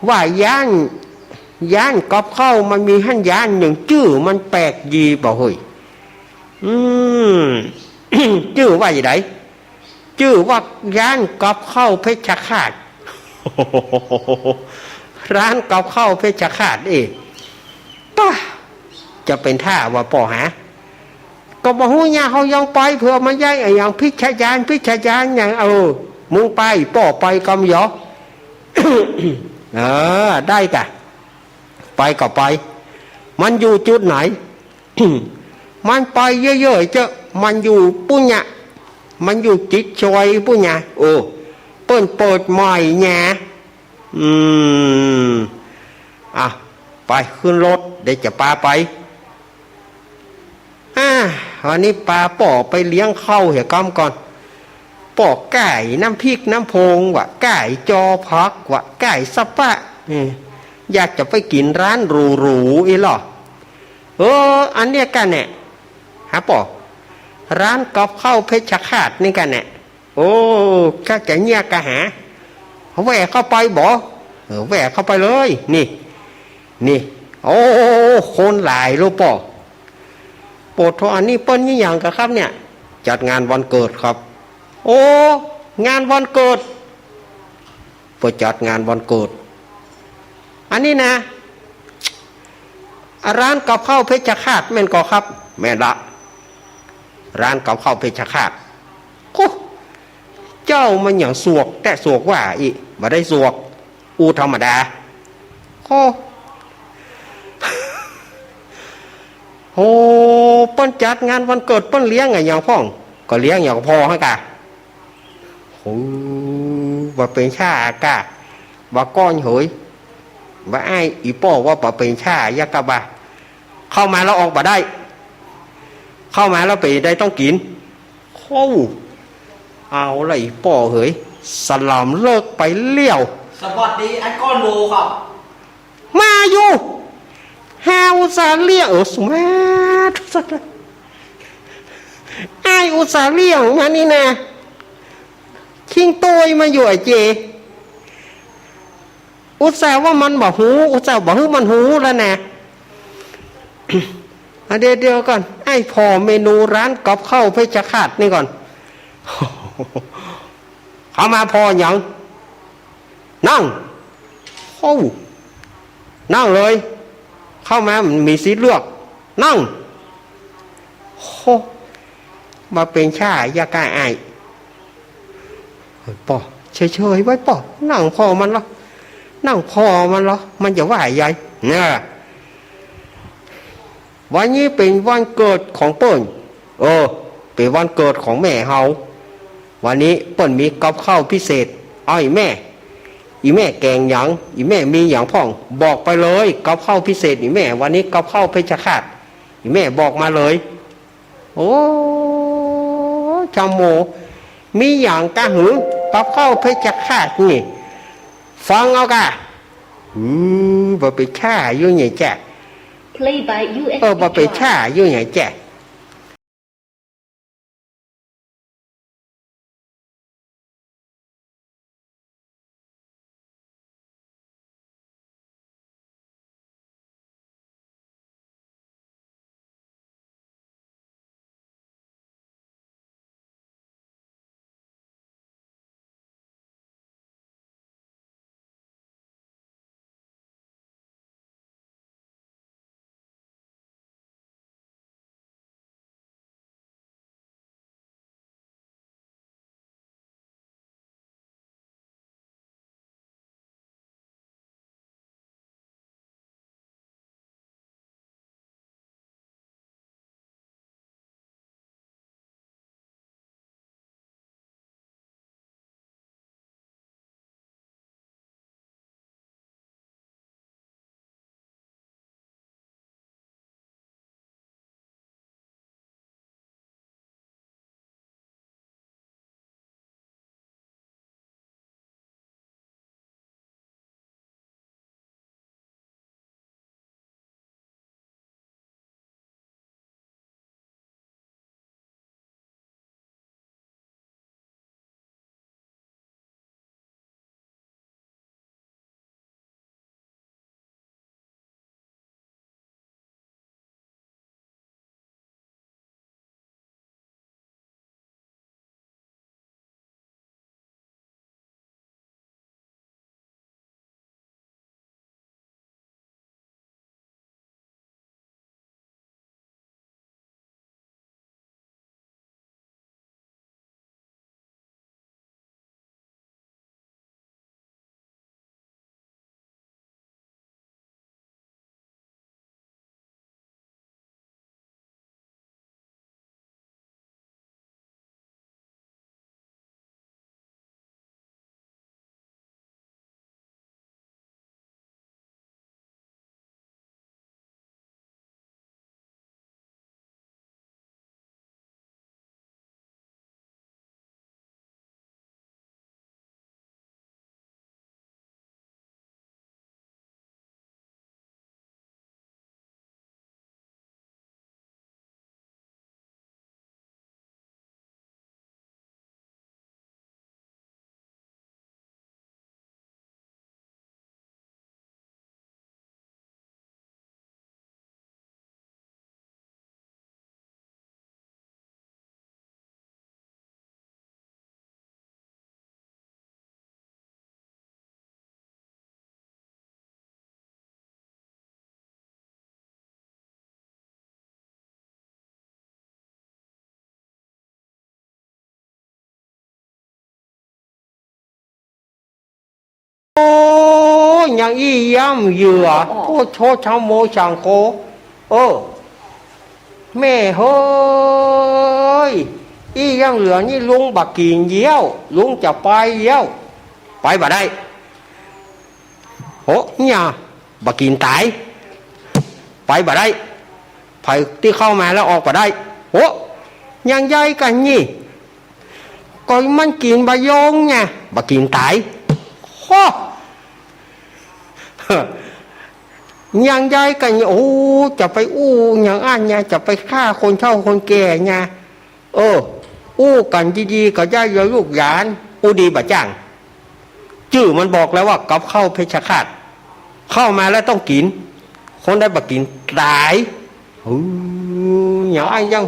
ว่าย้านกับข้าวมันมีห้านร้านหนึ่งชื่อมันแปลกดีบ่เฮ้ยชื่อว่าอย่างไรชื่อว่าร้านกับข้าวเพชรฆาต ร้านกับข้าวเพชรฆาตก็จะเป็นท่าว่าป่อหาก็บอกหูเนี่ยเขายังไปเพื่อมาย้ายอย่างพิชยานอย่างมึงไปป่อไปกำยอ ได้กะไปก็ไปมันอยู่จุดไหน มันไปเยอะๆเจ้ามันอยู่ปุ้ญญะมันอยู่จิตชอยปุ้ญญะเปิดใหม่เนี่ยไปขึ้นรถเดี๋ยวจะพาไปวันนี้ปลาป่อไปเลี้ยงข้าวเหรอกำก่อนป่อไก่น้ำพริกน้ำโพงวะไก่จอพักวะไก่สปะอยากจะไปกินร้านหรูๆอีหรออันเนี้ยกันเนี่ยหาป่อร้านกับข้าวเพชรฆาตนี่กันเนี่ยก็จะเงี้ยกะหาแหวกเข้าไปบ่แหวกเข้าไปเลยนี่คนหลายลูกป่อโปรดโทรอันนี้เปิ้ลนี่อย่างกันครับเนี่ยจัดงานวันเกิดครับงานวันเกิดเปิดจัดงานวันเกิดอันนี้นะร้านกับข้าวเพชรฆาตแม่นก่อครับแม่นละร้านกับข้าวเพชรฆาตเจ้ามันอย่างสวกแต่สวกว่าบ่ได้สวกธรรมดาเปิ้นจัดงานวันเกิดเปิ้นเลี้ยงอย่างพ่องก็เลี้ยงอย่างพอให้กะว่าเป็นชากะว่าก้อนเหยว่าไอ้อีป่อว่าว่าเป็นชายากะบะเข้ามาแล้วออกมาได้เข้ามาแล้วไปได้ต้องกิน โอ้เอาไรป่อเฮ้ยสลามเลิกไปเลี้ยว สวัสดีไอ้ก้อนโบครับ มาอยู่ฮาอุตสาห์เลี้ยงสุมาทุกสักไออุตสาห์เลี้ยงมานี่นะคิงตัวมาอยู่ไอเจอุตส่าห์ว่ามันบอกหูอุตส่าห์บอกให้มันหูแล้วนะ เดี๋ยวก่อนไอ้พอเมนูร้านกับข้าวเพชรฆาตนี่ก่อน เขามาพออย่างนั่งโอ้นั่งเลยเข้ามามันมีสิทธิ์เลือกนั่งโอ้มาเป็นชายากล้าไอ้ป่อเฉยๆไว้ป่อนั่งพอมันเหรอนั่งพอมันเหรอมันจะว่าใหญ่เนี่ยวันนี้เป็นวันเกิดของเปิ้ลเป็นวันเกิดของแม่เฮาวันนี้เปิ้ลมีกับข้าวพิเศษเอาอีแม่แกงหยังอีแม่มีหยังพ่องบอกไปเลยกับข้าวพิเศษอีแม่วันนี้กับข้าวเพชรฆาตอีแม่บอกมาเลยโอ้ชาวโมมีอย่างกะหือกับข้าวเพชรฆาตนี่ฟังเอากะบ่ไปฆ่าอยู่ไงแจ๊Play by US บ่ไปฆ่าอยู่ไงแจ๊โอ้ยังอีย่ำเหยื่อโอ้โชชาวโมช่างโคแม่เฮ้ยอียังเหลือนี่ลุงบักกินเยี่ยวลุงจะไปเยี่ยวไปบ่ได้โอ้เนี่ยบักกินตายไปบ่ได้ไผที่เข้ามาแล้วออกบ่ได้โอ้ยังใหญ่กันนี่ ก็มันกินบะยงไงบะกินตายข้อยังยายกันโอ้จะไปอู้อย่างอันเนี่ยจะไปฆ่าคนเฒ่าคนแก่เนี่ยอู้กันดีๆก็ย่ายลูกหลานอู้ดีบะจ้างชื่อมันบอกแล้วว่ากับข้าวเพชรฆาตเข้ามาแล้วต้องกินคนได้บะกินตายอย่างอันยัง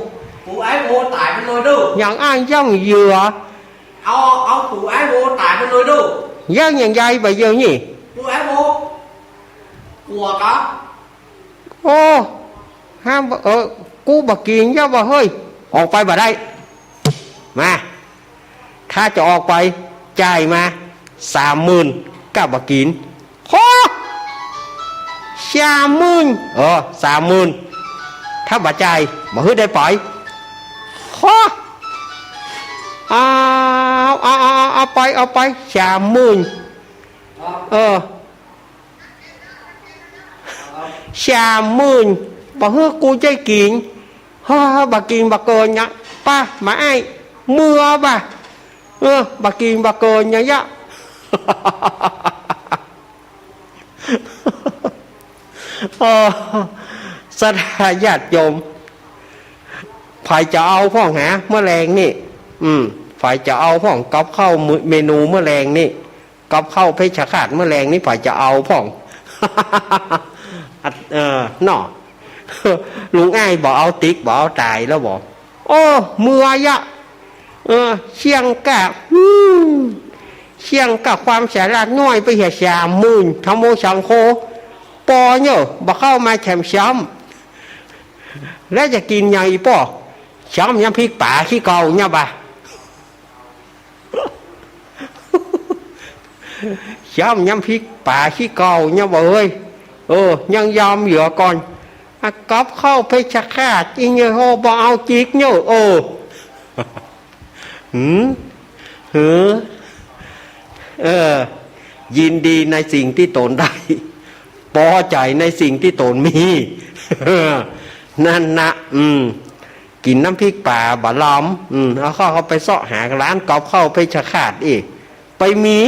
phụ ái vô tại bên lôi đu อย่างอันยังเหยื่อông phụ ái vô tại bên lôi đu ยังอย่างยายบะเยอะนี่ phụ ái vô của có โอ้ห้ามกูบะกินย่าบ่เฮ้ยออกไปบ่ได้มาถ้าจะออกไปจ่ายมา30,000กับบะกินโอ้30,000 30,000ถ้าบ่จ่ายบ่ฮึได้ปล่อยโอ้เอาไป30,00030,000บ่ฮึกูใจกินบ่กินบ่เกินเนี่ยป้ามาไอ้เมื่อบ่บ่กินบ่เกินเนี่ยยะ สถาญาติโยมฝ่ายจะเอาพ่องหาเมื่อแรงนี่ฝ่ายจะเอาพ่องกับข้าวเมนูเมื่อแรงนี่กับข้าวเพชรฆาตเมื่อแรงนี่ฝ่ายจะเอาพ่อง น่อ ลุงอ้ายบอกเอาติ๊กบอกเอาตายแล้วบอกโอ้เมื่อยะเชียงกะเชียงกะความฉลาดน้อยไปเหี่ย30,000ทั้งโมสังโคปอเนี่ยบอกเข้ามาแถมช้ำแล้วจะกินยังอีป่อช้ำยังพริกป่าขี้เก่าเนี่ยบ่าช้ำยังพริกป่าขี้เก่าเนี่ยบ่เอ้ยยังยอมเหลือก่อนกับเข้าเพชรฆาตอีเนี่ยโหบ่เอาจิกเนี่ยยินดีในสิ่งที่ตนได้พอใจในสิ่งที่ตนมีนั่นนะกินน้ำพริกป่าบะล้อมแล้วเขาไปเสาะหาร้านกอบเข้าเพชรฆาตอีกไปมี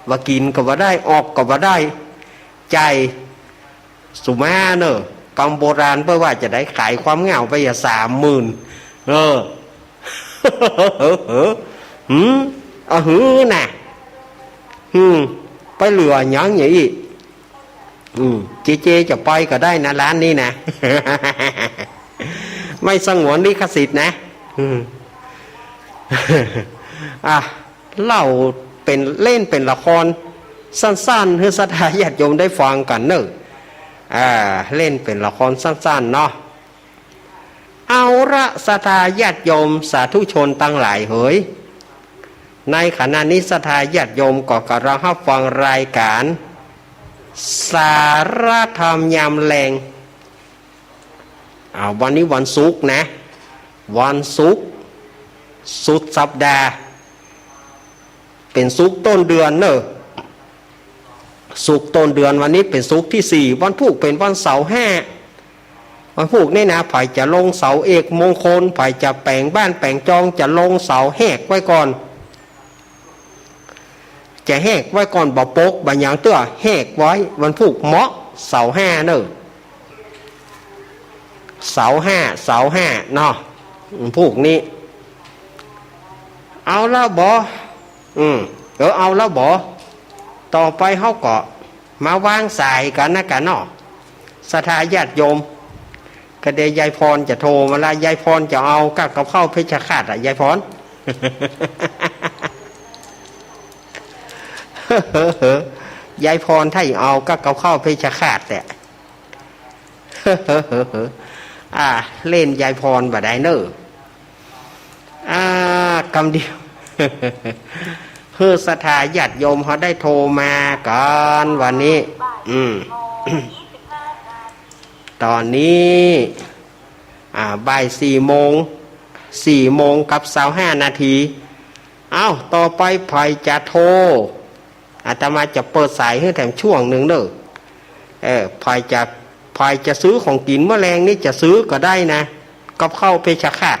ว่ากินก็ว่าได้ออกก็ว่าได้ใจสุมาเนอะกำโบราณเพื่อว่าจะได้ขายความเหงาไปอย่า30,000น่ะไปเหลืออย่างนี้เจจะไปก็ได้นะร้านนี้นะ ไม่สงวนลิขสิทธิ์นะเล่าเป็นเล่นเป็นละครสั้นๆให้ศรัทธาญาติโยมได้ฟังกันเนอะเล่นเป็นละครสั้นๆเนาะเอาละศรัทธาญาติโยมสาธุชนตั้งหลายเฮ้ยในขณะนี้ศรัทธาญาติโยมก็กำลังรับฟังรายการสารธรรมยามแรงวันนี้วันศุกร์นะวันศุกร์สุดสัปดาห์เป็นศุกร์ต้นเดือนเนอะศุกร์ต้นเดือนวันนี้เป็นศุกร์ที่4วันพุธเป็นวันเสาร์5วันพุธนี่นะฝ่ายจะลงเสาเอกมงคลฝ่ายจะแปลงบ้านแปลงจองจะลงเสาแหกไว้ก่อนจะแหกไว้ก่อนบ่ปกบ่หยังเตื้อแหกไว้วันพุธเหมาะเสาร์5เนอะเสาร์5เนาะพุธนี้เอาแล้วบ่เอาแล้วบ่ต่อไปเขาก็มาวางสายกันนะกันเนาะศรัทธาญาติโยมก็เดี๋ยวยายพรจะโทรมาละยายพรจะเอากับข้าวเพชรฆาตยายพร ยายพรถ้าเอากับข้าวเพชรฆาตแต่ เล่นยายพรบ่ได้เนอะคำเดียว เพื่อศรัทธาญาติโยมเขาได้โทรมากันวันนี้ตอนนี้บ่าย4 โมงกับ25 นาทีต่อไปไผจะโทรอาตมาจะเปิดสายให้แถมช่วงหนึ่งเนอะไผจะซื้อของกินแมลงนี่จะซื้อก็ได้นะกับข้าวเพชรฆาต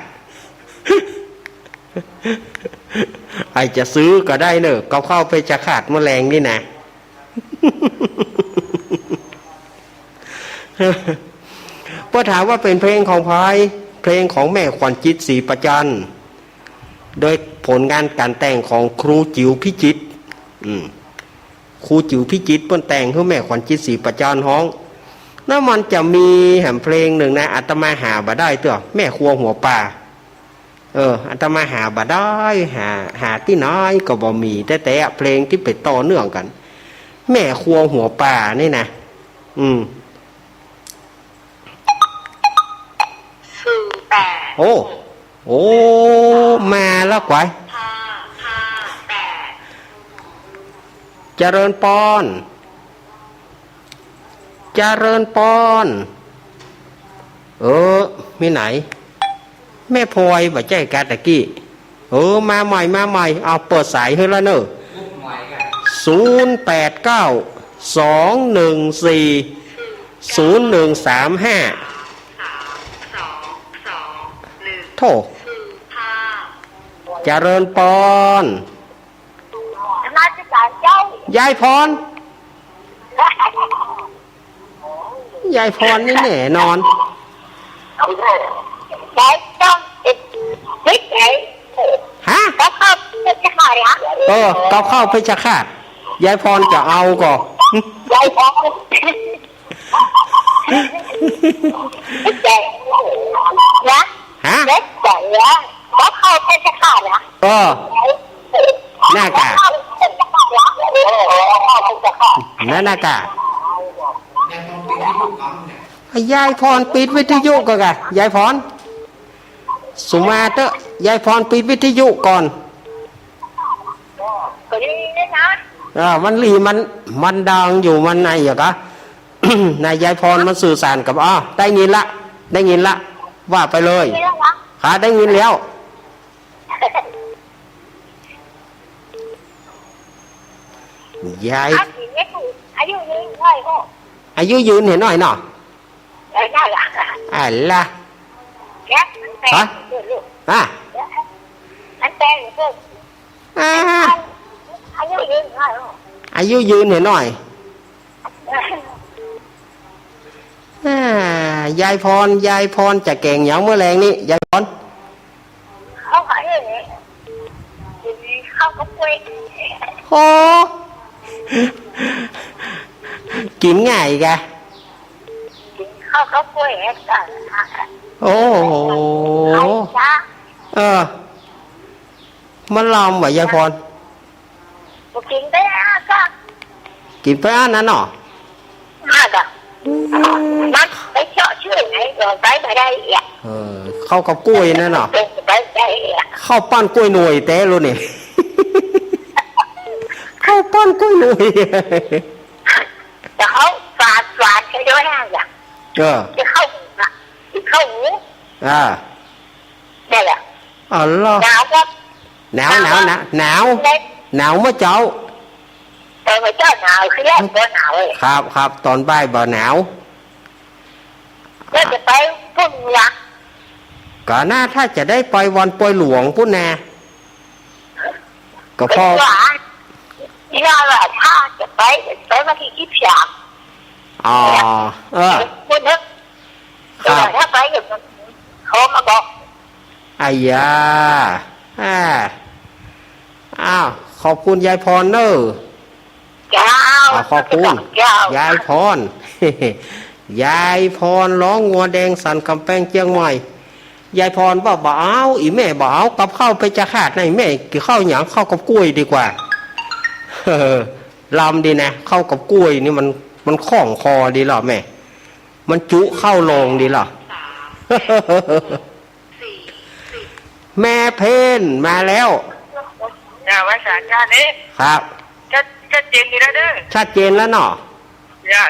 ไอจะซื้อก็ได้เนอะกับข้าวเพชรขาดแมลงนี่นะ พอถามว่าเป็นเพลงของพายเพลงของแม่ขวัญจิตศรีประจันโดยผลงานการแต่งของครูจิ๋วพิจิตรครูจิ๋วพิจิตรเปิ้นแต่งให้แม่ขวัญจิตศรีประจันฮ้องแล้วมันจะมีแห่งเพลงหนึ่งนะอาตมาหาบ่ได้ตัวแม่ครัวหัวป่าอาตมาหาบ่ได้หาที่น้อยก็บ่มีแต่เพลงที่ไปต่อเนื่องกันแม่ครัวหัวป่านี่นะโอ้มาแล้วกว่าเจริญปอนมีไหนแม่พลอยบ่ใจกาตะกี้มาใหม่เอาเปิดสายให้แล้วเนอะ0892140135โธ่เจริญปอนยายพรนี่แน่นอนฮะกับข้าวเพชรฆาตยายพรจะเอาก่อนยายพรฮะกับข้าวเพชรฆาตหน้ากากหน้ากากยายพรปิดวิทยุก่อนยายพรสุมาเตอะยายพรปิดวิทยุก่อนมันรีมันดังอยู่มันในอย่างกะ นายยายพรมันสื่อสารกับได้ยินละว่าไปเลยได้ยินแล้วยายอายุยืนเห็นหน่อยเนาะอะไรฮะอายุยืนเห็นหน่อยยายพรจะแก่งเหยาเมื่อแรงนี่ยายพรโอ้กินง่ายกะโอ้โหมันลอมว่ะยายพรกินไปนั่นเนาะมันไปเจาะชื่อไหนก็ไปไม่ได้เข้ากับกล้วยนั่นเนาะเข้าปั้นกล้วยหน่วยแต่รู้นี่ เข้าปั้นกล้วยหน่วยแต่เขาฝาดใช้ด้วยห้างอย่างจะเข้าหูนี่แหละหนาวครับหนาวเมื่อเจ้าหนาวคือแรกบ่หนาวเลยครับตอนบ่ายบ่หนาวแล้วจะไปพุ่นยักษ์ก็น่าถ้าจะได้ไปวันปอยหลวงพุ่นแน่ก็พอนี่ว่าถ้าจะไปวันที่23พุ่นนึกถ้าไปเขามาบอกอายาขอบคุณยายพรเนอะขอบคุณยายพร ยายพรร้องงัวแดงสันกำแพงเชียงใหม่ยายพรบอกบ่เอาอีแม่บ่เอากับข้าวไปจะขาดในแม่กินข้าวหยางข้าวกับกล้วยดีกว่าลำดีนะข้าวกับกล้วยนี่มันคล้องคอดีหรอแม่มันจุเข้าลงดีหรอ แม่เพนมาแล้วว่าสารชาตินี้ครับชัดเจนดีแล้วเด้อชัดเจนแล้วเนาะ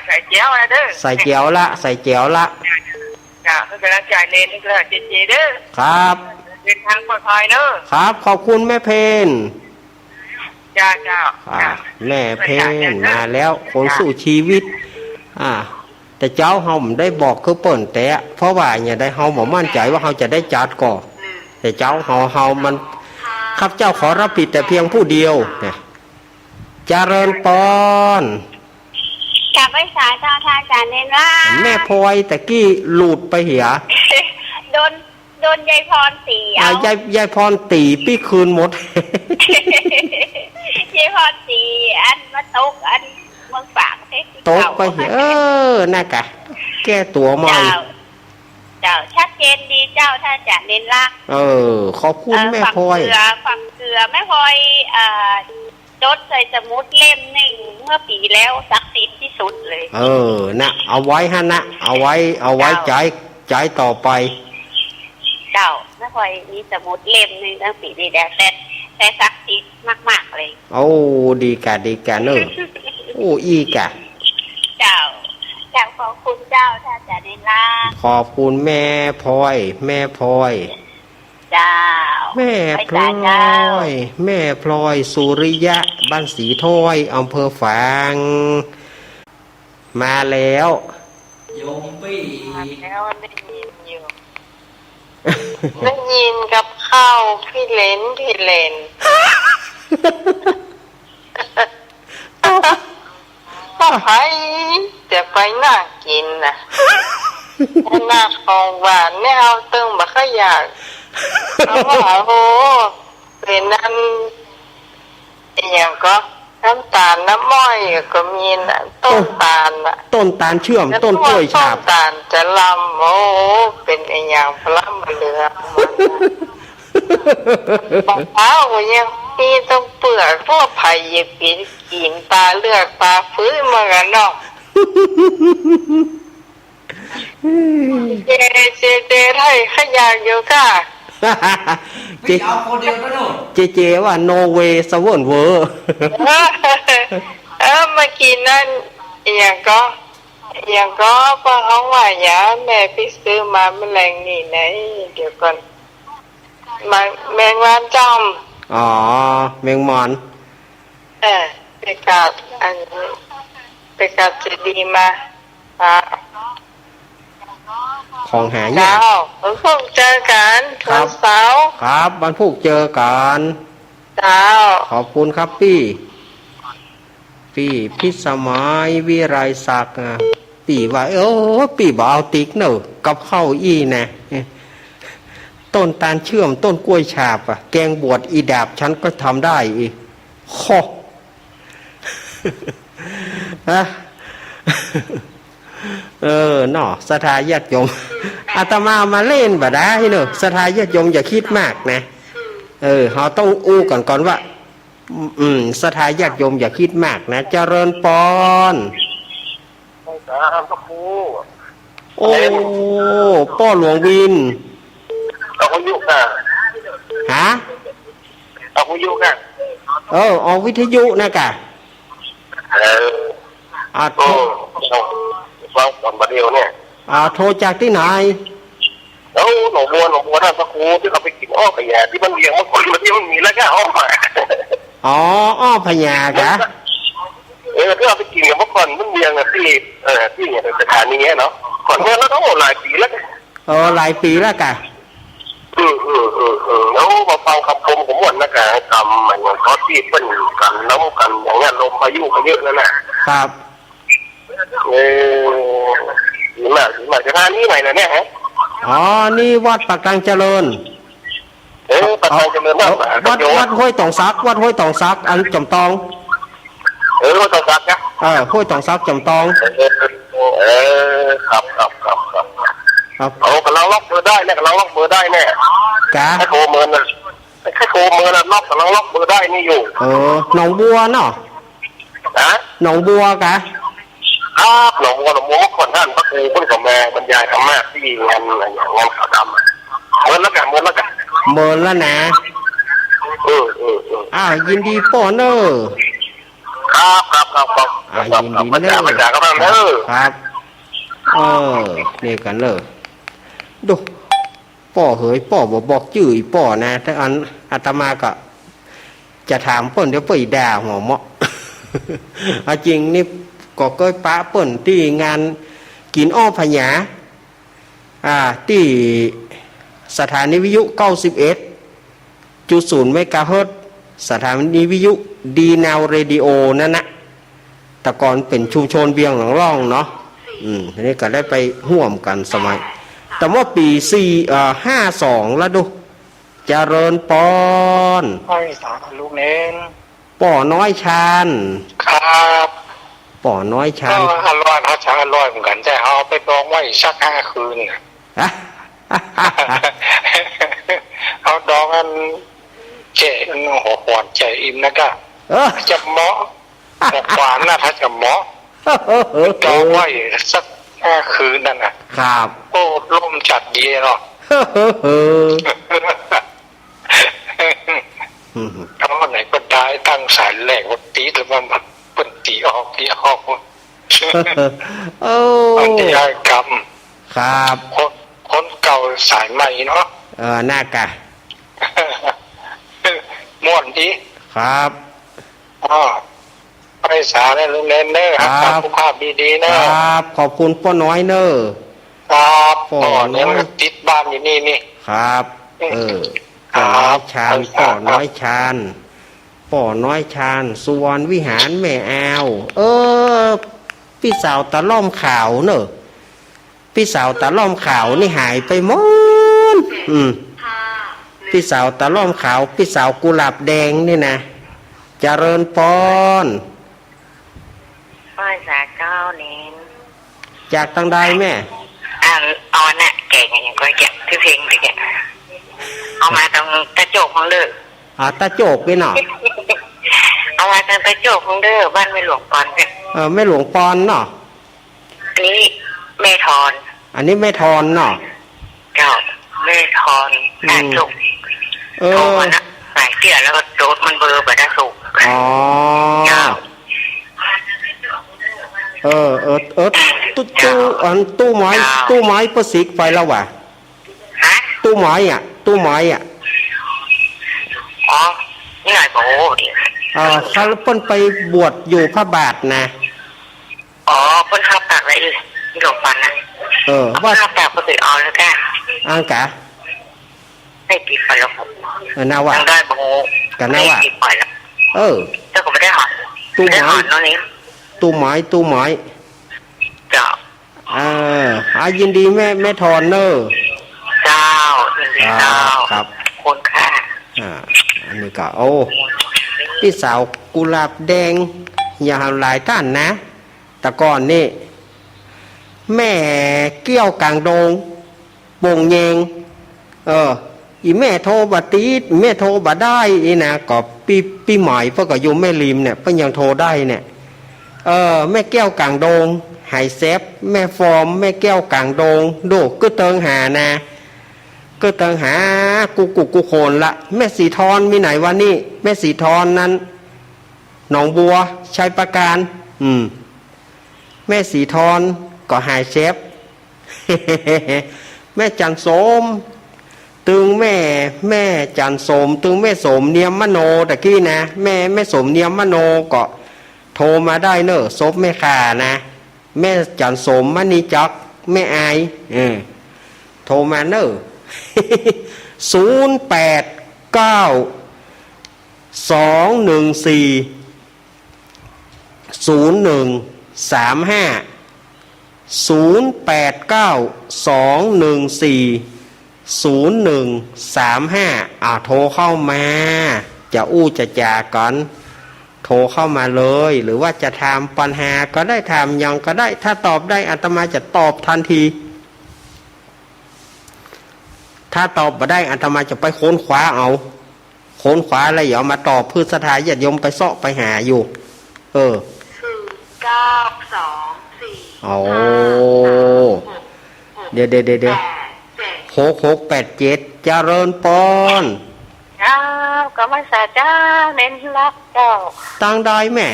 ใส่แก้วแล้วเด้อใส่แก้วละเป็นกำลังใจเน้นนี่ก็เจเจเด้อครับเดินทางปลอดภัยเด้อครับขอบคุณแม่เพนจ้าแม่เพนมาแล้วคนสู้ชีวิตแต่เจ้าเฮาได้บอกคือเปิ่นแต่เพราะว่าเนี่ยได้เฮาบ่มั่นใจว่าเฮาจะได้จัดก่อแต่เจ้าเฮามัน ข้าพเจ้าขอรับผิดแต่เพียงผู้เดียวนะเจริญปอน กลับไปสายเจ้าท่าจานเน้นว่า แม่พลอยตะกี้หลุดไปเหีย โดนยายพรตีเอา ยายพรตีปี้คืนหมด ยายพรตีอันมาตกอันเมืองฝางเทศ ตกไปเหียน่ากะ แก้ตัวใหม่ เจ้าชัดเจนดีเจ้าท่าจานเน้นละ ขอบคุณแม่พลอย ฝั่งเกลือแม่พลอยจดใส่สมุดเล่มหนึ่งเมื่อปีแล้วศักดิ์สิทธิ์ที่สุดเลยนะเอาไว้ฮะนะเอาไว้ใจต่อไปเจ้าแม่พลอยมีสมุดเล่มหนึ่งตั้งปีนี้แล้วแต่ศักดิ์สิทธิ์มากๆเลยโอ้ดีกะเนอะโอ้อีกะเจ้าขอบคุณเจ้าท่านจะได้ลาขอบคุณแม่พลอยเจ้าแม่พลอยสุริยะบ้านสีถ้อยอำเภอฝางมาแล้วโยมปี้แล้วได้ยินอยู่ได้ยินกับข้าวพี่เลนไปจะไปน่ากินนะหน้าของหวานไม่เอาตึงบักขยากเอาว่าโหเป็นนั้นอย่างก็น้ำตาลน้ำม้อยก็มีนะต้นตาลน่ะต้นตาลเชื่อมต้นกล้วยฉาบต้นตาลจะลำโอ้เป็นอย่างพลัมเรือบอกเท้ายังมีต้องเปลือกพวกไผ่ยิบกินปลาเลือกปลาฟื้นมากันเนาะเจให้ขยากอยู่ค่ะเอาคนเดียวก็ได้เจว่าโนเวย์สวอนเวอร์มากินนั่นอย่างก็พอเขาว่าอย่าแม่พี่ซื้อมาแมลงนี่ไหนเดี๋ยวก่อนแมงวันจอมแมงมอนไปกัดอันนี้ไปกัดจะดีมาของหายากวันพุธเจอกันวันเสาร์ครับวันพุธเจอกันขอบคุณครับพี่พิสมัยวิไรศักดิ์ปีว่าปีบ่เอาติ๊กเนอะกับข้าวอีนะต้นตาลเชื่อมต้นกล้วยฉาบแกงบวชอีดาบฉันก็ทำได้อีกข้อเนาะสถาญาติโยมอาตมามาเล่นบ่ได้เนอะสถาญาติโยมอย่าคิดมากนะเราต้องอู้ก่อนว่าสถาญาติโยมอย่าคิดมากนะเจริญปอนโอ้ป้อหลวงวินเอาวิทยุค่ะเอาวิทยุค่ะเอาวิทยุนะกะโทรฟังตอนบัดเดียวเนี่ยโทรจากที่ไหนหนองบัวท่านพระครูที่เขาไปกินอ้อพญาที่มันเลี้ยงมันคนที่มันมีแล้วก็อ้ออ้อพญากะที่เราไปกินกับเมื่อก่อนมันเลี้ยงที่เนี่ยสถานีเนาะก่อนเมื่อแล้วต้องหลายปีแล้วหลายปีแล้วกะแล้วมาฟังคำคมของหมดนะกะคำเหมือนเขาที่เป็นกันน้ำกันอย่างเงี้ยลมพายุเยอะนั่นแหละครับมาจะท่านี้ไหนนะเนี่ยฮะนี่วัดปากกลางเจริญปากกลางเจริญวัดห้วยตองซักอันจำตองห้วยตองซักนะห้วยตองซักจำตองครับกำลังล็อกเบอร์ได้เนี่ยกำลังล็อกเบอร์ได้เนี่ยแค่โทรเมินนะล็อกกำลังล็อกเบอร์ได้นี่อยู่หนองบัวเนาะหนองบัวกะหนองบัวคนท่านพระครูเพิ่งกับแม่บรรยายธรรมะที่งานขาวดำเมินแล้วนะยินดีป้อเนอครับยินดีเนอครับนี่กันเลยดูป้อเฮ้ยป้อบอกชื่อป้อนะถ้าอันอาตมาก็จะถามเปิ้นเดี๋ยวไปด่าหัวเมาะจริงนี่ก็เคยปะเปิ้นที่งานกินอ้อพญาที่สถานีวิทยุ91 88.0 เมกะเฮิรตซ์สถานีวิทยุดีนาวเรดิโอนั่นนะแต่ก่อนเป็นชุมชนเบียงหลังร่องเนาะทีนี้ก็ได้ไปห่วมกันสมัย แต่ว่าปี52แล้วดูเจริญปอน ห้อยสาลูกเน้น ป่อน้อยชาน ครับ ป่อน้อยชา ก็ น อร่อยเขาจะอร่อยเหมือนกันแต่เอาไปดองไว้สัก5 คืนน่ะ อะ เอาดองกันเจหัวขวานเจอิ่มนะก็ เออ จะเหมาะหัวขวานนะถ้าจะเหมาะดองไว้สัก5 คืนนั่นน่ะ ครับ โอ้ร่มจัดดีเนาะเขาไหนก็ได้ตั้งสายแหลกวัดตีแล้วมันเป็นตีออกโอ้ มันตีได้กรรม ครับ คนเก่าสายใหม่เนาะ น่ากะ ม่วนดี ครับ ไปสาได้ลุงเล่นเนอร์ครับสุขภาพดีๆ ค นะ รับ ขอบคุณป้าน้อยเนอ ครับพ่อเนี่ยติดบ้านอยู่นี่ ครับป่อน้อยชานป่อน้อยชานป่อน้อยชานสุวรรณวิหารแม่อาวพี่สาวตาล่อมขาวเนอะพี่สาวตาล่อมขาวนี่หายไปหมดพี่สาวตาล่อมขาวพี่สาวกุหลาบแดงนี่นะเจริญปอน ห้อยสาเก้าเน้น จากตังใดแม่ เอาน่ะเก่งอย่างก็เก็บที่เพลงไปเก็บเอามาตรงกระจกของเด้อ ตาโจกไปหน่อย เอามาตรงกระจกของเด้อบ้านแม่หลวงปอนเนี่ย แม่หลวงปอนเนาะ อันนี้แม่ทอน อันนี้แม่ทอนเนาะ เจ้าแม่ทอนกระจกโทรมานะสายเตี้ยแล้วก็โดดมันเบอร์ไปได้สุก อ๋อ เจ้า ตู้ไม้ประสิกไฟแล้ววะ ฮะ ตู้ไม้อ่ะ อ๋อนี่หน่อยโบ้ดิ เขาเพิ่นไปบวชอยู่พระบาทนะ อ๋อเพิ่นขับตัดไว้เลยที่หลวงปันนะ ว่า ขับตัดก็ติดเอาแล้วกัน อังกะ ได้ปิดไปแล้วผม นาวะ ยังได้โบ้ กันนาวะ ปิดไปแล้ว แต่ก็ไม่ได้หอน ตู้ ไม่ได้ ไม้ หอนตอนนี้ ตู้ไม้ เจ้า ยินดีแม่ทอนเนอ เจ้ายินดีเจ้า ครับ คนค่ะ อันนี้ก็พี่สาวกุหลาบแดงอย่าหลายท่านนะ แต่ก่อนนี่แม่เกี้ยวกลางดงโป่งเยงอีแม่โทรบัดตีดแม่โทรบัดได้อีนะก็ปีใหม่เพื่อก็อยู่แม่ริมเนี่ยเพื่อยังโทรได้เนี่ยแม่แก้วกลางดงไฮเซฟแม่ฟอร์มแม่แก้วกลางดงโดก็เติงหานะก็เติงหากูโคนละแม่สีทอนมีไหนวะนี่แม่สีทอนนั้นหนองบัวชัยประการแม่สีทอนก็ไฮเซฟ แม่จันโสมตึงแม่จันโสมตึงแม่โสมเนียมมโนตะกี้นะแม่โสมเนียมมโนก็โทรมาได้เนอะซบแม่ขานะแม่จันโสมมณีจักแม่อายโทรมาเนอะ โทรเข้ามาจะจะจากก่อนโทรเข้ามาเลยหรือว่าจะถามปัญหาก็ได้ถามยังก็ได้ถ้าตอบได้อาตมาจะตอบทันทีถ้าตอบมาได้อาตมาจะไปค้นคว้าอะไรอย่ามาตอบเพื่อสถานญาติโยมไปเสาะไปหาอยู่924เดี๋ยว6687เจริญปอนก็มาสาเจ้าเน้นรักเจ้าตั้งได้แม่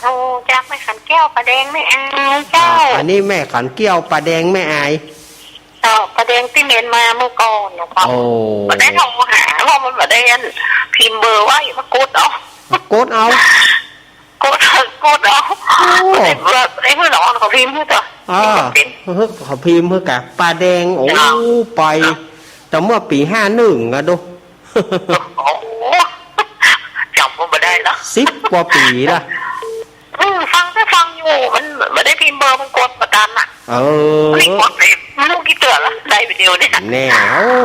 โอ้จากแม่ขันแก้วปลาแดงไม่อายเจ้าอันนี้แม่ขันแก้วปลาแดงไม่อายปลาแดงที่เมนมาเมื่อก่อนนะครับมันได้โทรหาเพราะมันแบบได้พิมพ์เบอร์ไว้มากดเอากดเอาได้เพื่อนหลอนเขาพิมพ์เพื่อตัวเขาพิมพ์เพื่อกะปลาแดงไปแต่เมื่อปี51อะดู โอ้โหจำมันไม่ได้แล้ว 10 กว่าปีละ ฟังอยู่มันไม่ได้พิมพ์เบอร์มันกดประกันอ่ะ เออ ไม่กดเลยลูกกี่เตือนละได้ไปเดียวเนี่ย แนว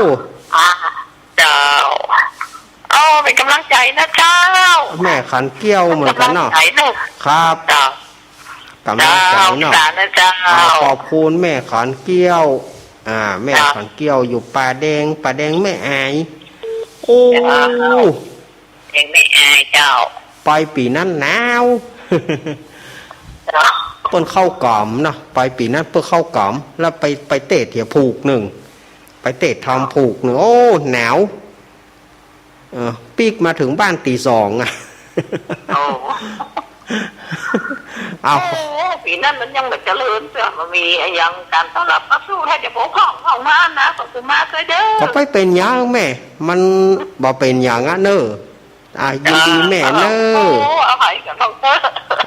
เจ้าเป็นกำลังใจนะเจ้า แม่ขันเกี้ยวเหมือนกันเนาะ กำลังใจเนอะ ครับ เจ้าก ำลังใจเนาะ สารนะเจ้า ขอบคุณแม่ขันเกี้ยว แม่ขันเกี้ยวอยู่ป่าแดงแม่อาย โอ้ เองไม่อายเจ้า ไปปีนั้นหนาว เจ้า เปิ้นเข้ากล่อมเนาะไปปีนั้นเปิ้นเข้ากล่อมแล้วไปเตะเถียผูกหนึ่งไปเตะทำผูกหนึ่งโอ้หนาวปีกมาถึงบ้านตี 2อ่ะ โอ้ เอา ปีนั้นมันยังแบบเจริญเสือมันมียังการต้อนรับรับสู้ถ้าจะโผล่ของมานะขอบคุณมากเลยเด้อ ก็ไปเป็นหยังแม่ มันบ่เป็นหยังอ่ะเนอะยินดีแม่เนอะ เอาไปกับน้องเต้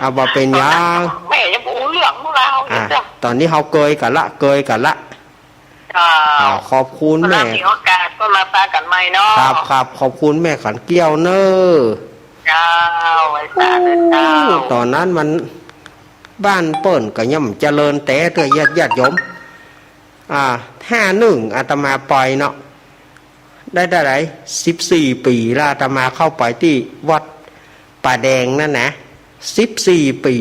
อ บ่เป็นหยัง แม่ยังบูเรื่องของเราจ้ะ ตอนนี้เขาเกยกันละขอบคุณแม่ มีโอกาสก็มาปากันใหม่เนาะ ครับขอบคุณแม่ขันเกี้ยวเนอะ เจ้าไว้สาธุเจ้า ตอนนั้นมันบ้านเปิ่นก็ย่ำเจริญแต่เตือญาติโยม51อาตมาปล่อยเนาะได้14 ปีแล้วอาตมาเข้าไปที่วัดป่าแดงนั่นนะ14 ปี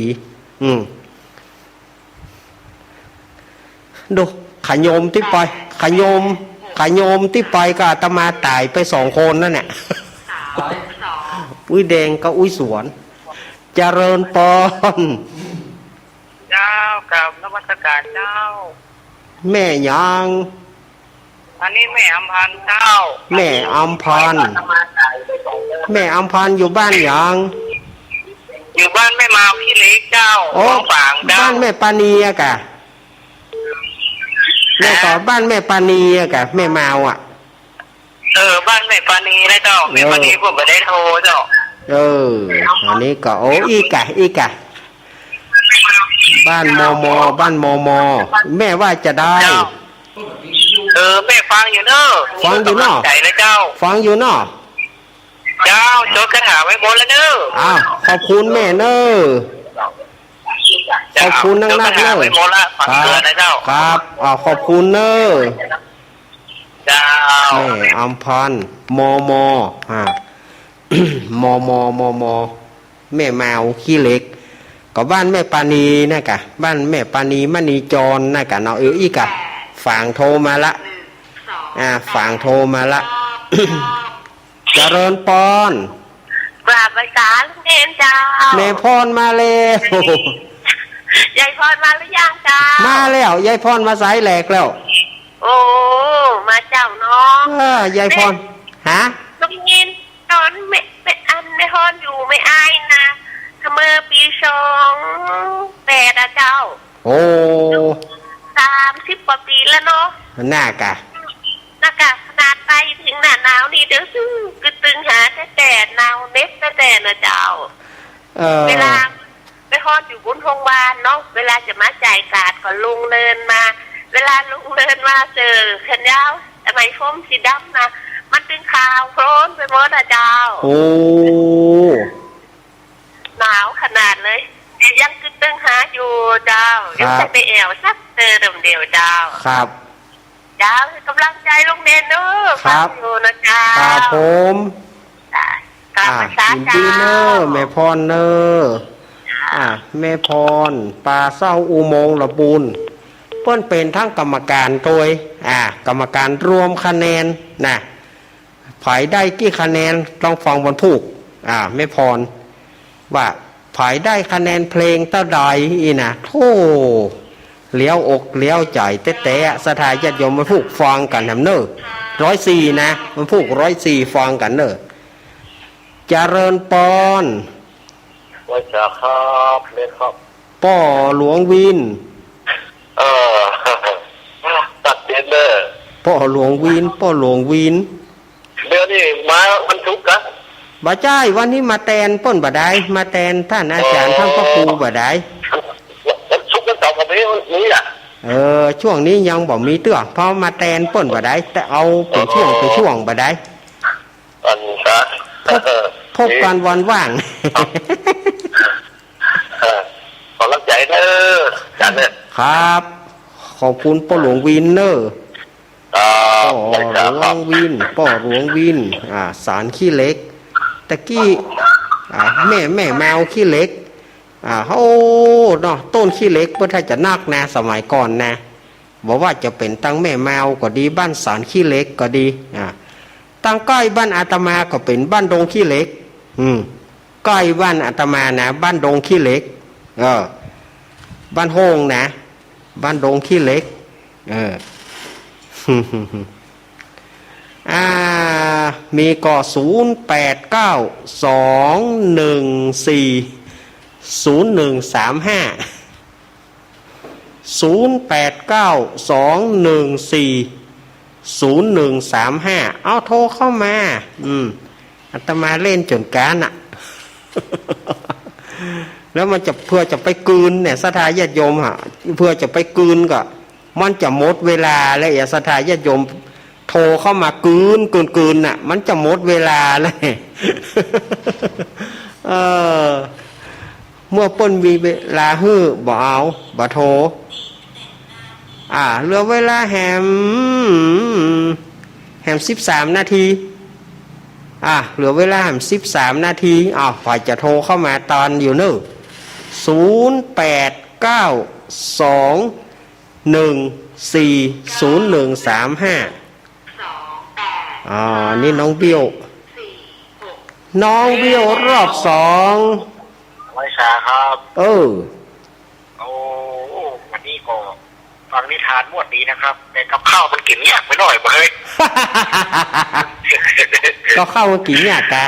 ดูขยมที่ไปขยมที่ไปก็อาตมาตายไป2 คนนั่นแหละอุ้ยแดงก็อุ้ยสวนเจริญปอน เจ้ากับนมัสการเจ้า แม่ยัง อันนี้แม่อำพันธ์เจ้า แม่อำพันธ์แม่อำพันธ์อยู่บ้านยัง อยู่บ้านแม่มาพี่เล็กเจ้า โอ้ ฝางเจ้า บ้านแม่ปานีอะกะแม่ก็บ้านแม่ปานีอะกะแม่มาวอะ บ้านแม่ปานีนะเจ้าแม่ปานีผมไม่ได้โทรเจ้า อันนี้ก็โอ้อีกะบ้านบ้านแม่ว่าจะได้ แม่ฟังอยู่เนอะ ฟังอยู่เนอะ ใจนะเจ้า ฟังอยู่เนาะ เจ้าจดคาถาไว้บนแล้วเนอะ ขอบคุณแม่เนอะขอบคุณนัก จด เน คาถา อะ ไว้บนละฟังเตือนนะเจ้า ครับขอบคุณเนอะ เจ้า แม่อำพันธ์มแม่แมวขี้เล็กก็บ้านแม่ปานีนะกะบ้านแม่ปานีมณีจรนะกะเนาะอีกะฝางโทรมาละฝางโทรมาละ เจริญปอน กราบไปศาลเนนเจ้า แม่พรมาเลย ยายพรมาหรือยังเจ้า มาแล้วยายพรมาสายแหลกแล้ว โอ้มาเจ้าน้อง ยายพรฮะ ต้องยินตอนไม่อันไม่ฮอนอยู่ไม่อายนะทำเมื่อปี28อะเจ้า โอ้ 30 กว่าปีแล้วเนาะ น่ากะ ขนาดไปถึงหน้าหนาวนี่เดี๋ยวซึ่งกึตึงหาแต่หนาวเน็ตแต่นะเจ้าเวลาไปฮอดอยู่บุญโรงพยาบาลเนาะเวลาจะมาจ่ายการก็ลุงเลินมา เวลาลุงเลินมาเจอแขนยาวทำไมฟมสีดำนะมันตึงขาวโพลนไปหมดนะเจ้า โอ้ หนาวขนาดเลยยังกึตึงหาอยู่เจ้ายังจะไปแอวสักเจอเดียวเจ้า ครับ เจ้ากำลังใจลุงเนนเนอะ ครับ ฟังอยู่นะเจ้า ครับผม กราบภาษา ยิน เจ้า ดีเนอแม่พรเนอแม่พรปลาเศร้าอุโมงค์ระบุญเพิ่นเป็นทั้งกรรมการโดยกรรมการรวมคะแนนนะผายได้กี่คะแนนต้องฟังบนผูกแม่พรว่าผายได้คะแนนเพลงเท่าใดอีนะโธ่เลี้ยวอกเลี้ยวใจเตะสถานญาติโยมมาผูกฟังกันทำเนอ104นะมันผูก104ฟังกันเนอเจริญปอน ว่าจะครับเลยครับ ป่อหลวงวิน ตัดเดือนเลย ป่อหลวงวินเดือนนี้มาวันศุกร์กัน บ่ใช่วันนี้มาแตนป้นบ่ได้มาแตนท่านอาจารย์ท่านพระครูบ่ได้ วันศุกร์วันเสาร์วันนี้อ่ะ ช่วงนี้ยังบ่มีเตื้อเพราะมาแตนป้นบ่ได้แต่เอาเป็นช่วงบ่ได้ พบกันวันว่าง ขอรับใจเด้อจันเนี่ย ครับ ขอบคุณป้าหลวงวินเนอร์ป้อหลวงวินป้อหลวงวินสารขี้เหล็กตะกี้แม่แมวขี้เหล็กโอ้เนาะต้นขี้เหล็กเพื่อถ้าจะนักนะสมัยก่อนนะบอกว่าจะเป็นตั้งแม่แมวก็ดีบ้านสารขี้เหล็กก็ดีตั้งใกล้บ้านอาตมาก็เป็นบ้านดงขี้เหล็กใกล้บ้านอาตมานะบ้านดงขี้เหล็กบ้านโฮงนะบ้านดงขี้เหล็กมีก่อ0892140135เอาโทรเข้ามาอาตมาเล่นจนการอ่ะ แล้วมันจะเพื่อจะไปกืนเนี่ยศรัทธาญาติโยมเพื่อจะไปกืนก็มันจะหมดเวลาแล้วศรัทธาญาติโยมโทรเข้ามากืนน่ะมันจะหมดเวลาเลย เมื่อป้นมีเวลาบ่เอาบ่โทรเหลือเวลาแฮม13 นาทีเหลือเวลา13 นาทีฝ่ายจะโทรเข้ามาตอนอยู่เนอะ0892140135นี่น้องเบี้ยวรอบ2ไว้ชาครับ โอ้วันนี้ก็ฟังนิทานมวดดีนะครับแต่กับข้าวมันกินยากไปหน่อยเฮ้ย ก็เข้ามากินยากกะ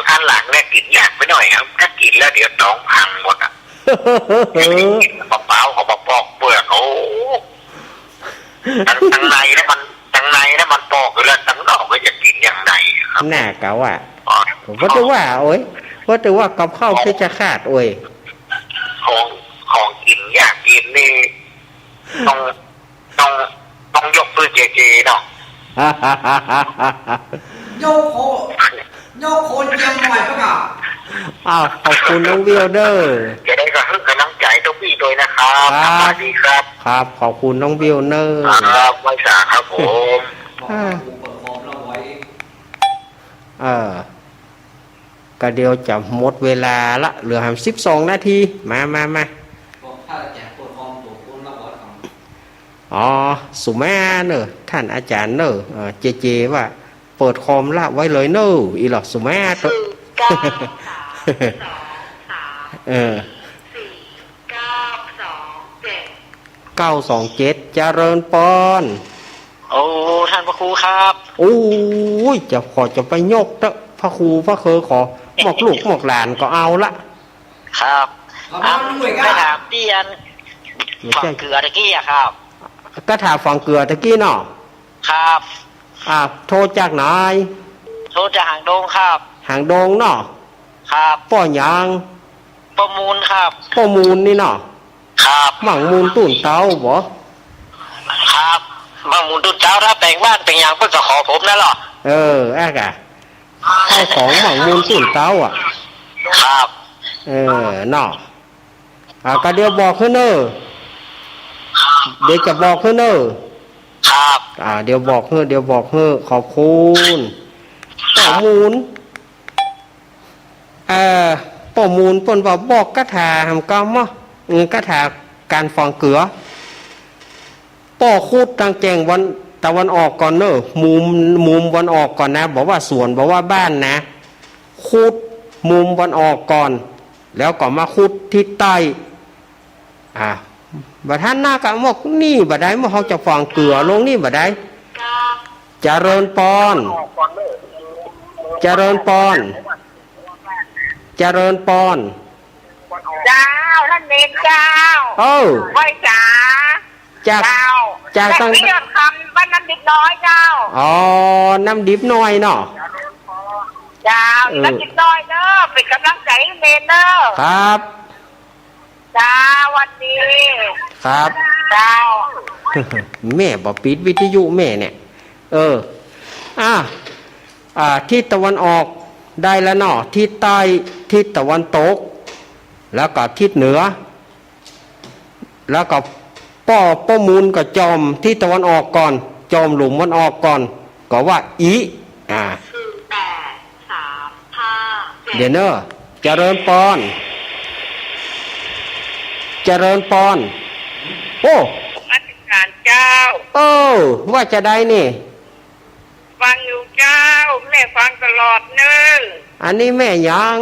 อันหลังเนี่ยกินยากไปหน่อยครับถ้ากินแล้วเดี๋ยวท้องพังหมดกินเปล่าๆเขาปอกเปลือกตั้งในแล้วมันปอกอยู่แล้วตั้งนอกก็จะกินอย่างไรครับหน้าเก่าว่าแต่ว่ากับข้าวเพชรฆาตของกินยากกินนี่ต้องยกมือเจเนาะโยกโคนเยี่ยมหน่อยปะครับขอบคุณน้องวิลเดอร์จะได้กำลังใจทุกพี่ด้วยนะครับสวัสดีครับครับขอบคุณน้องวิลเดอร์ครับไว้สาครับผมก็เดียวจะหมดเวลาละเหลือ12 นาทีมาสุมาเนอะท่านอาจารย์เนอะเจว่าเปิดคอมละไว้เลยเนอะอีหลอกสุมาตัว927เจริญปอนท่านพระครูครับจะไปยกเตอะพระครูพระเคอขอหมอกลูกหมอกหลานก็เอาละครับไปถามพี่อันฝังเกลือตะกี้ครับก็ถามฝังเกลือตะกี้เนาะครับโทรจากไหนโทรจากหางดงครับหางดงเนาะครับป้อยังประมูลครับประมูลนี่เนาะครับหมังมูลตุ่นเต้าบ่ครับหมังมูลตุ่นเต้าถ้าแต่งบ้านแต่งอย่างเพื่อจะขอผมนั่นหรอข้าวของหมังมูลตุ่นเต้าครับเนาะก็เดี๋ยวบอกขึ้นเนอะเดี๋ยวจะบอกขึ้นเนอะครับเดี๋ยวบอกขอบคุณป้อมูลป้อมูลปนบอกกระถาทำกรรมกระถาการฟังเกลือป้อคูดทางแจงวันตะวันออกก่อนเนอะมุมวันออกก่อนนะบอกว่าสวนบอกว่าบ้านนะคูดมุมวันออกก่อนแล้วก็มาคูดทิศใต้บัดท่านหน้ากะบอกนี่บัดได้เมื่อเขาจะฟังเกลือลงนี่บัดได้เจริญปอนเจ้าท่านเนรเจ้าไหว้จ๋าจากตั้งยอดคำบ้านน้ำดิบน้อยเจ้าน้ำดิบน้อยเนาะเจ้าน้ำดิบน้อยเนอะเป็นกำลังใจเนรเนอะครับจ้าวันนี้ครับเจ้าแม่บอกปิดวิทยุแม่เนี่ย ทิศตะวันออกได้แล้วเนาะทิศใต้ทิศตะวันตกแล้วก็ทิศเหนือแล้วก็ป้อมูลกับจอมทิศตะวันออกก่อนจอมหลุมมันออกก่อนก็ว่าอีเดี๋ยวเนอะเจริญปอนเจริญปอนโอ้ราชการเจ้าว่าจะได้นี่ฟังอยู่เจ้าแม่ฟังตลอดเนอะอันนี้แม่ยัง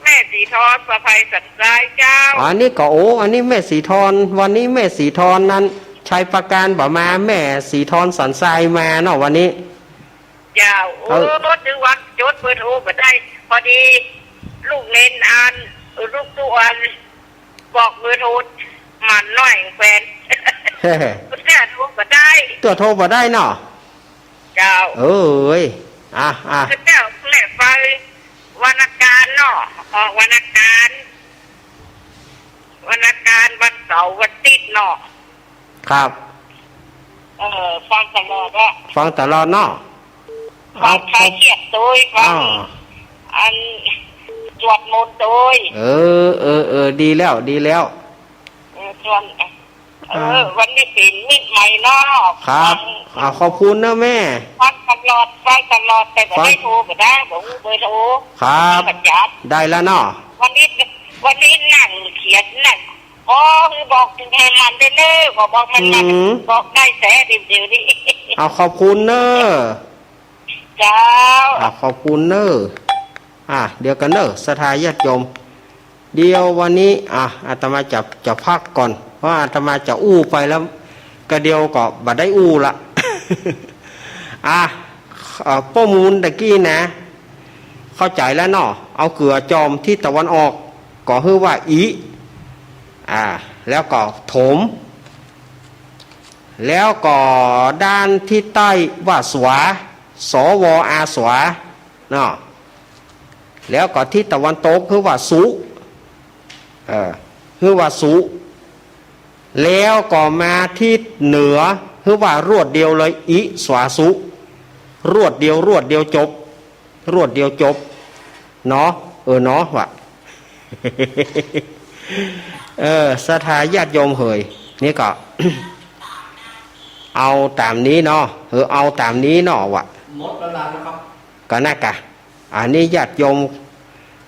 แม่สีทอนประภัยสันทรายเจ้าอันนี้ก็อันนี้แม่สีทอนวันนี้แม่สีทอนนั้นชัยประการบ่มาแม่สีทอนสันทรายมาเนาะวันนี้เจ้าถึงวัดจดเบอร์โทรมาได้พอดีลูกเล่นลูกตัวบอกเบอร์โทรมันน้อยแฟนเนี่ยโทรมาได้ตัวโทรมาได้เนาะเจ้าคือเจ้าแหลกไปวรรณการเนาะออกวรรณการวันเสาร์วันติดเนาะครับฟังตลอดว่าฟังตลอดเนาะฟังใครเกียดตัวฟังอันสวดมนต์ตัวดีแล้วส่วนวันนี้เป็นมิตรใหม่เนาะครับขอบคุณนะแม่ฟังตลอดแต่ไม่ได้โทรไม่ได้บอกเบอร์โทรครับได้แล้วเนาะวันนี้นั่งเขียนนั่งคือบอกถึงให้มันได้เนอะบอกมันบอกได้แต่เดี๋ยวนี้ขอบคุณเนอะเจ้าขอบคุณเนอะเดี๋ยวกันเนอะสถาญาติโยมเดี๋ยววันนี้อาตมาจะพักก่อนเพราะอาตมาจะอู้ไปแล้วก็เดียวก็บัดได้อู้ละป้อมูลตะกี้นะเข้าใจแล้วเนาะเอาเกลือจอมที่ตะวันออกก็คือว่าแล้วก็โถมแล้วก็ด้านที่ใต้ว่าสวาสวอาสวาเนาะแล้วก็ที่ตะวันตกคือว่าสุคือว่าสุแล้วก็มาที่เหนือคือว่ารวดเดียวเลยสวาสุรวดเดียวจบเนาะเนาะว่ะสถาญาติโยมเหยนี่ก็ เอาตามนี้เนาะเอาตามนี้เนาะว่ะหมดเวลาแล้วครับก็น่ากะอันนี้ญาติโยม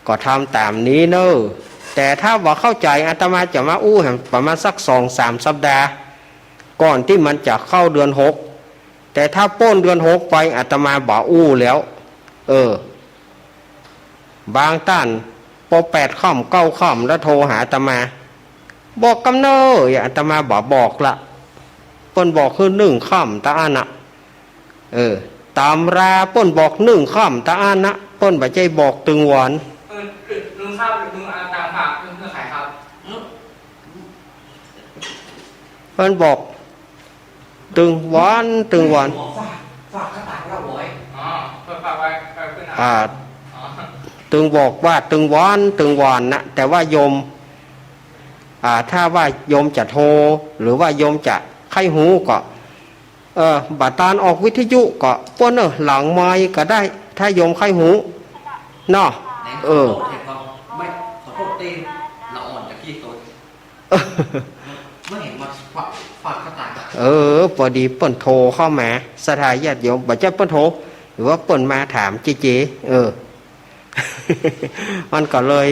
ก็ทำตามนี้เนอะแต่ถ้าว่าเข้าใจอาตมาจะมาอู้ประมาณสัก2-3 สัปดาห์ก่อนที่มันจะเข้าเดือน6แต่ถ้าป้นเดือน6ไปอาตมาบ่อู้แล้วบางท่านพอ8 ค่ำ 9 ค่ำแล้วโทรหาอาตมาบอกกำเนิดอาตมาบอกละป้นบอกคือ1 ค่ำตาอันนะตามราป้นบอก1 ค่ำตาอันนะป้นบ่ใจบอกตึงหวานลุงครับลุงตามฝากเพื่อขายครับเพิ่นบอกตึงหวานฝากกระต่ายเราบ่อยเพิ่นฝากไว้เพิ่นตึงบอกว่าตึงหวานนะแต่ว่าโยมถ้าว่าโยมจะโทรหรือว่าโยมจะไข้หูก็บัดตานออกวิทยุก็ป้นหลังไม้ก็ได้ถ้าโยมไข้หูเนาะไม่ขอโทษตีละอ่อนจากที่ตัวไม่เห็นมาฝากกระต่ายพอดีเปิ้นโทรเข้ามาสถาญาติโยมบ่จะเปิ้นโทรหรือว่าเปิ้นมาถามเจ๊มันก็เลย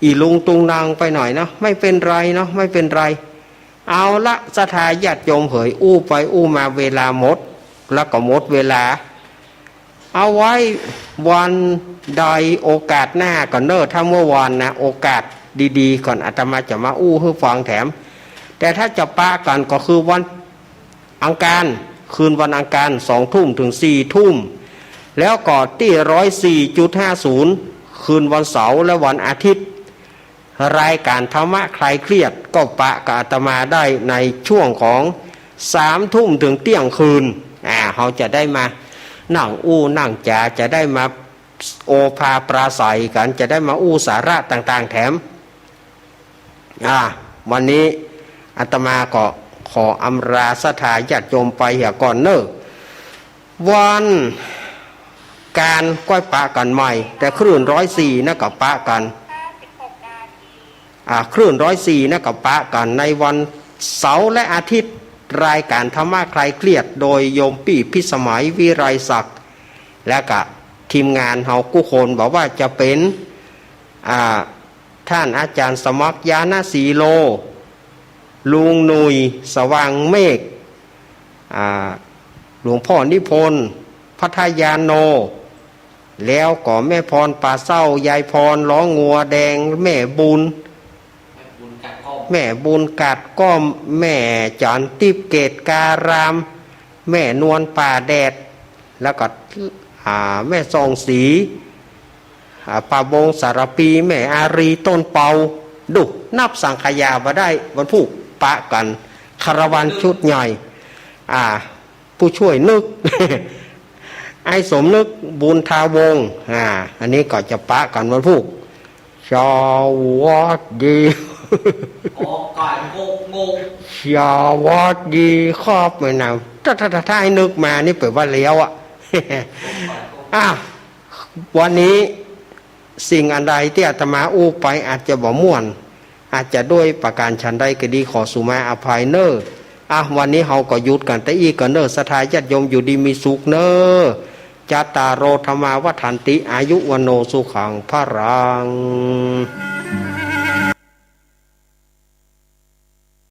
อีลุงตุงนางไปหน่อยเนาะไม่เป็นไรเนาะไม่เป็นไรเอาละสถาญาติโยมเหยอู้ไปอู้มาเวลาหมดแล้วก็หมดเวลาเอาไว้วันใดโอกาสหน้าก่อนเนอะถ้าเมื่อวานนะโอกาสดีๆก่อนอาตมาจะมาอู้ให้ฟังแถมแต่ถ้าจะปะกันก็คือวันอังคารคืนวันอังคาร20:00 นถึง 4:00 นแล้วก็ที่ 104.50 คืนวันเสาร์และวันอาทิตย์รายการธรรมะคลายเครียดก็ปะกับอาตมาได้ในช่วงของ3:00 นถึงเที่ยงคืนเขาจะได้มานั่งอู้นั่งจะได้มาโอภาปราศัยกันจะได้มาอู้สาระต่างๆแถมวันนี้อาตมาก็ขออำลาสถาญาติโยมไปก่อนเนอะวัน การก้อยปะกันใหม่ แต่คลื่น104นะกับปะกันคลื่น104นะกับปะกันในวันเสาร์และอาทิตย์รายการธรรมะคลายเครียดโดยโยมปี่พิสมัยวิไรศักดิ์และก็ทีมงานเฮากู้คนบอกว่าจะเป็นท่านอาจารย์สมัครยานาสีโลลุงหนุยสว่างเมฆหลวงพ่อนิพนธ์พัทยาโนแล้วก็แม่พรป่าเศร้ายายพรล้องัวแดงแม่บุญกัดก้อมแม่จันทิพย์เกตการามแม่นวลป่าแดดแล้วก็แม่ซองสีป่าบงสารปีแม่อารีต้นเปาดุนับสังขยามาได้วันผู้ปะกันคารวันชุดใหญ่ผู้ช่วยนึก ไอ้สมนึกบุญทาวงอันนี้ก็จะปะกันวันผู้สวัสดีสวัสดีครับไม่นำถ้าให้นึกมานี่เปิดว่าเลี้ยววันนี้สิ่งอันใดที่อาตมาอู้ไปอาจจะบ่ม่วนอาจจะด้วยประการชันใดก็ดีขอสุมาอภัยเนอวันนี้เฮาก็หยุดกันแต่อีกก็เนอศรัทธาญาติโยมอยู่ดีมีสุขเนอจัตตารโอธรรมาวัฏันติอายุวโนสุขังพระรัง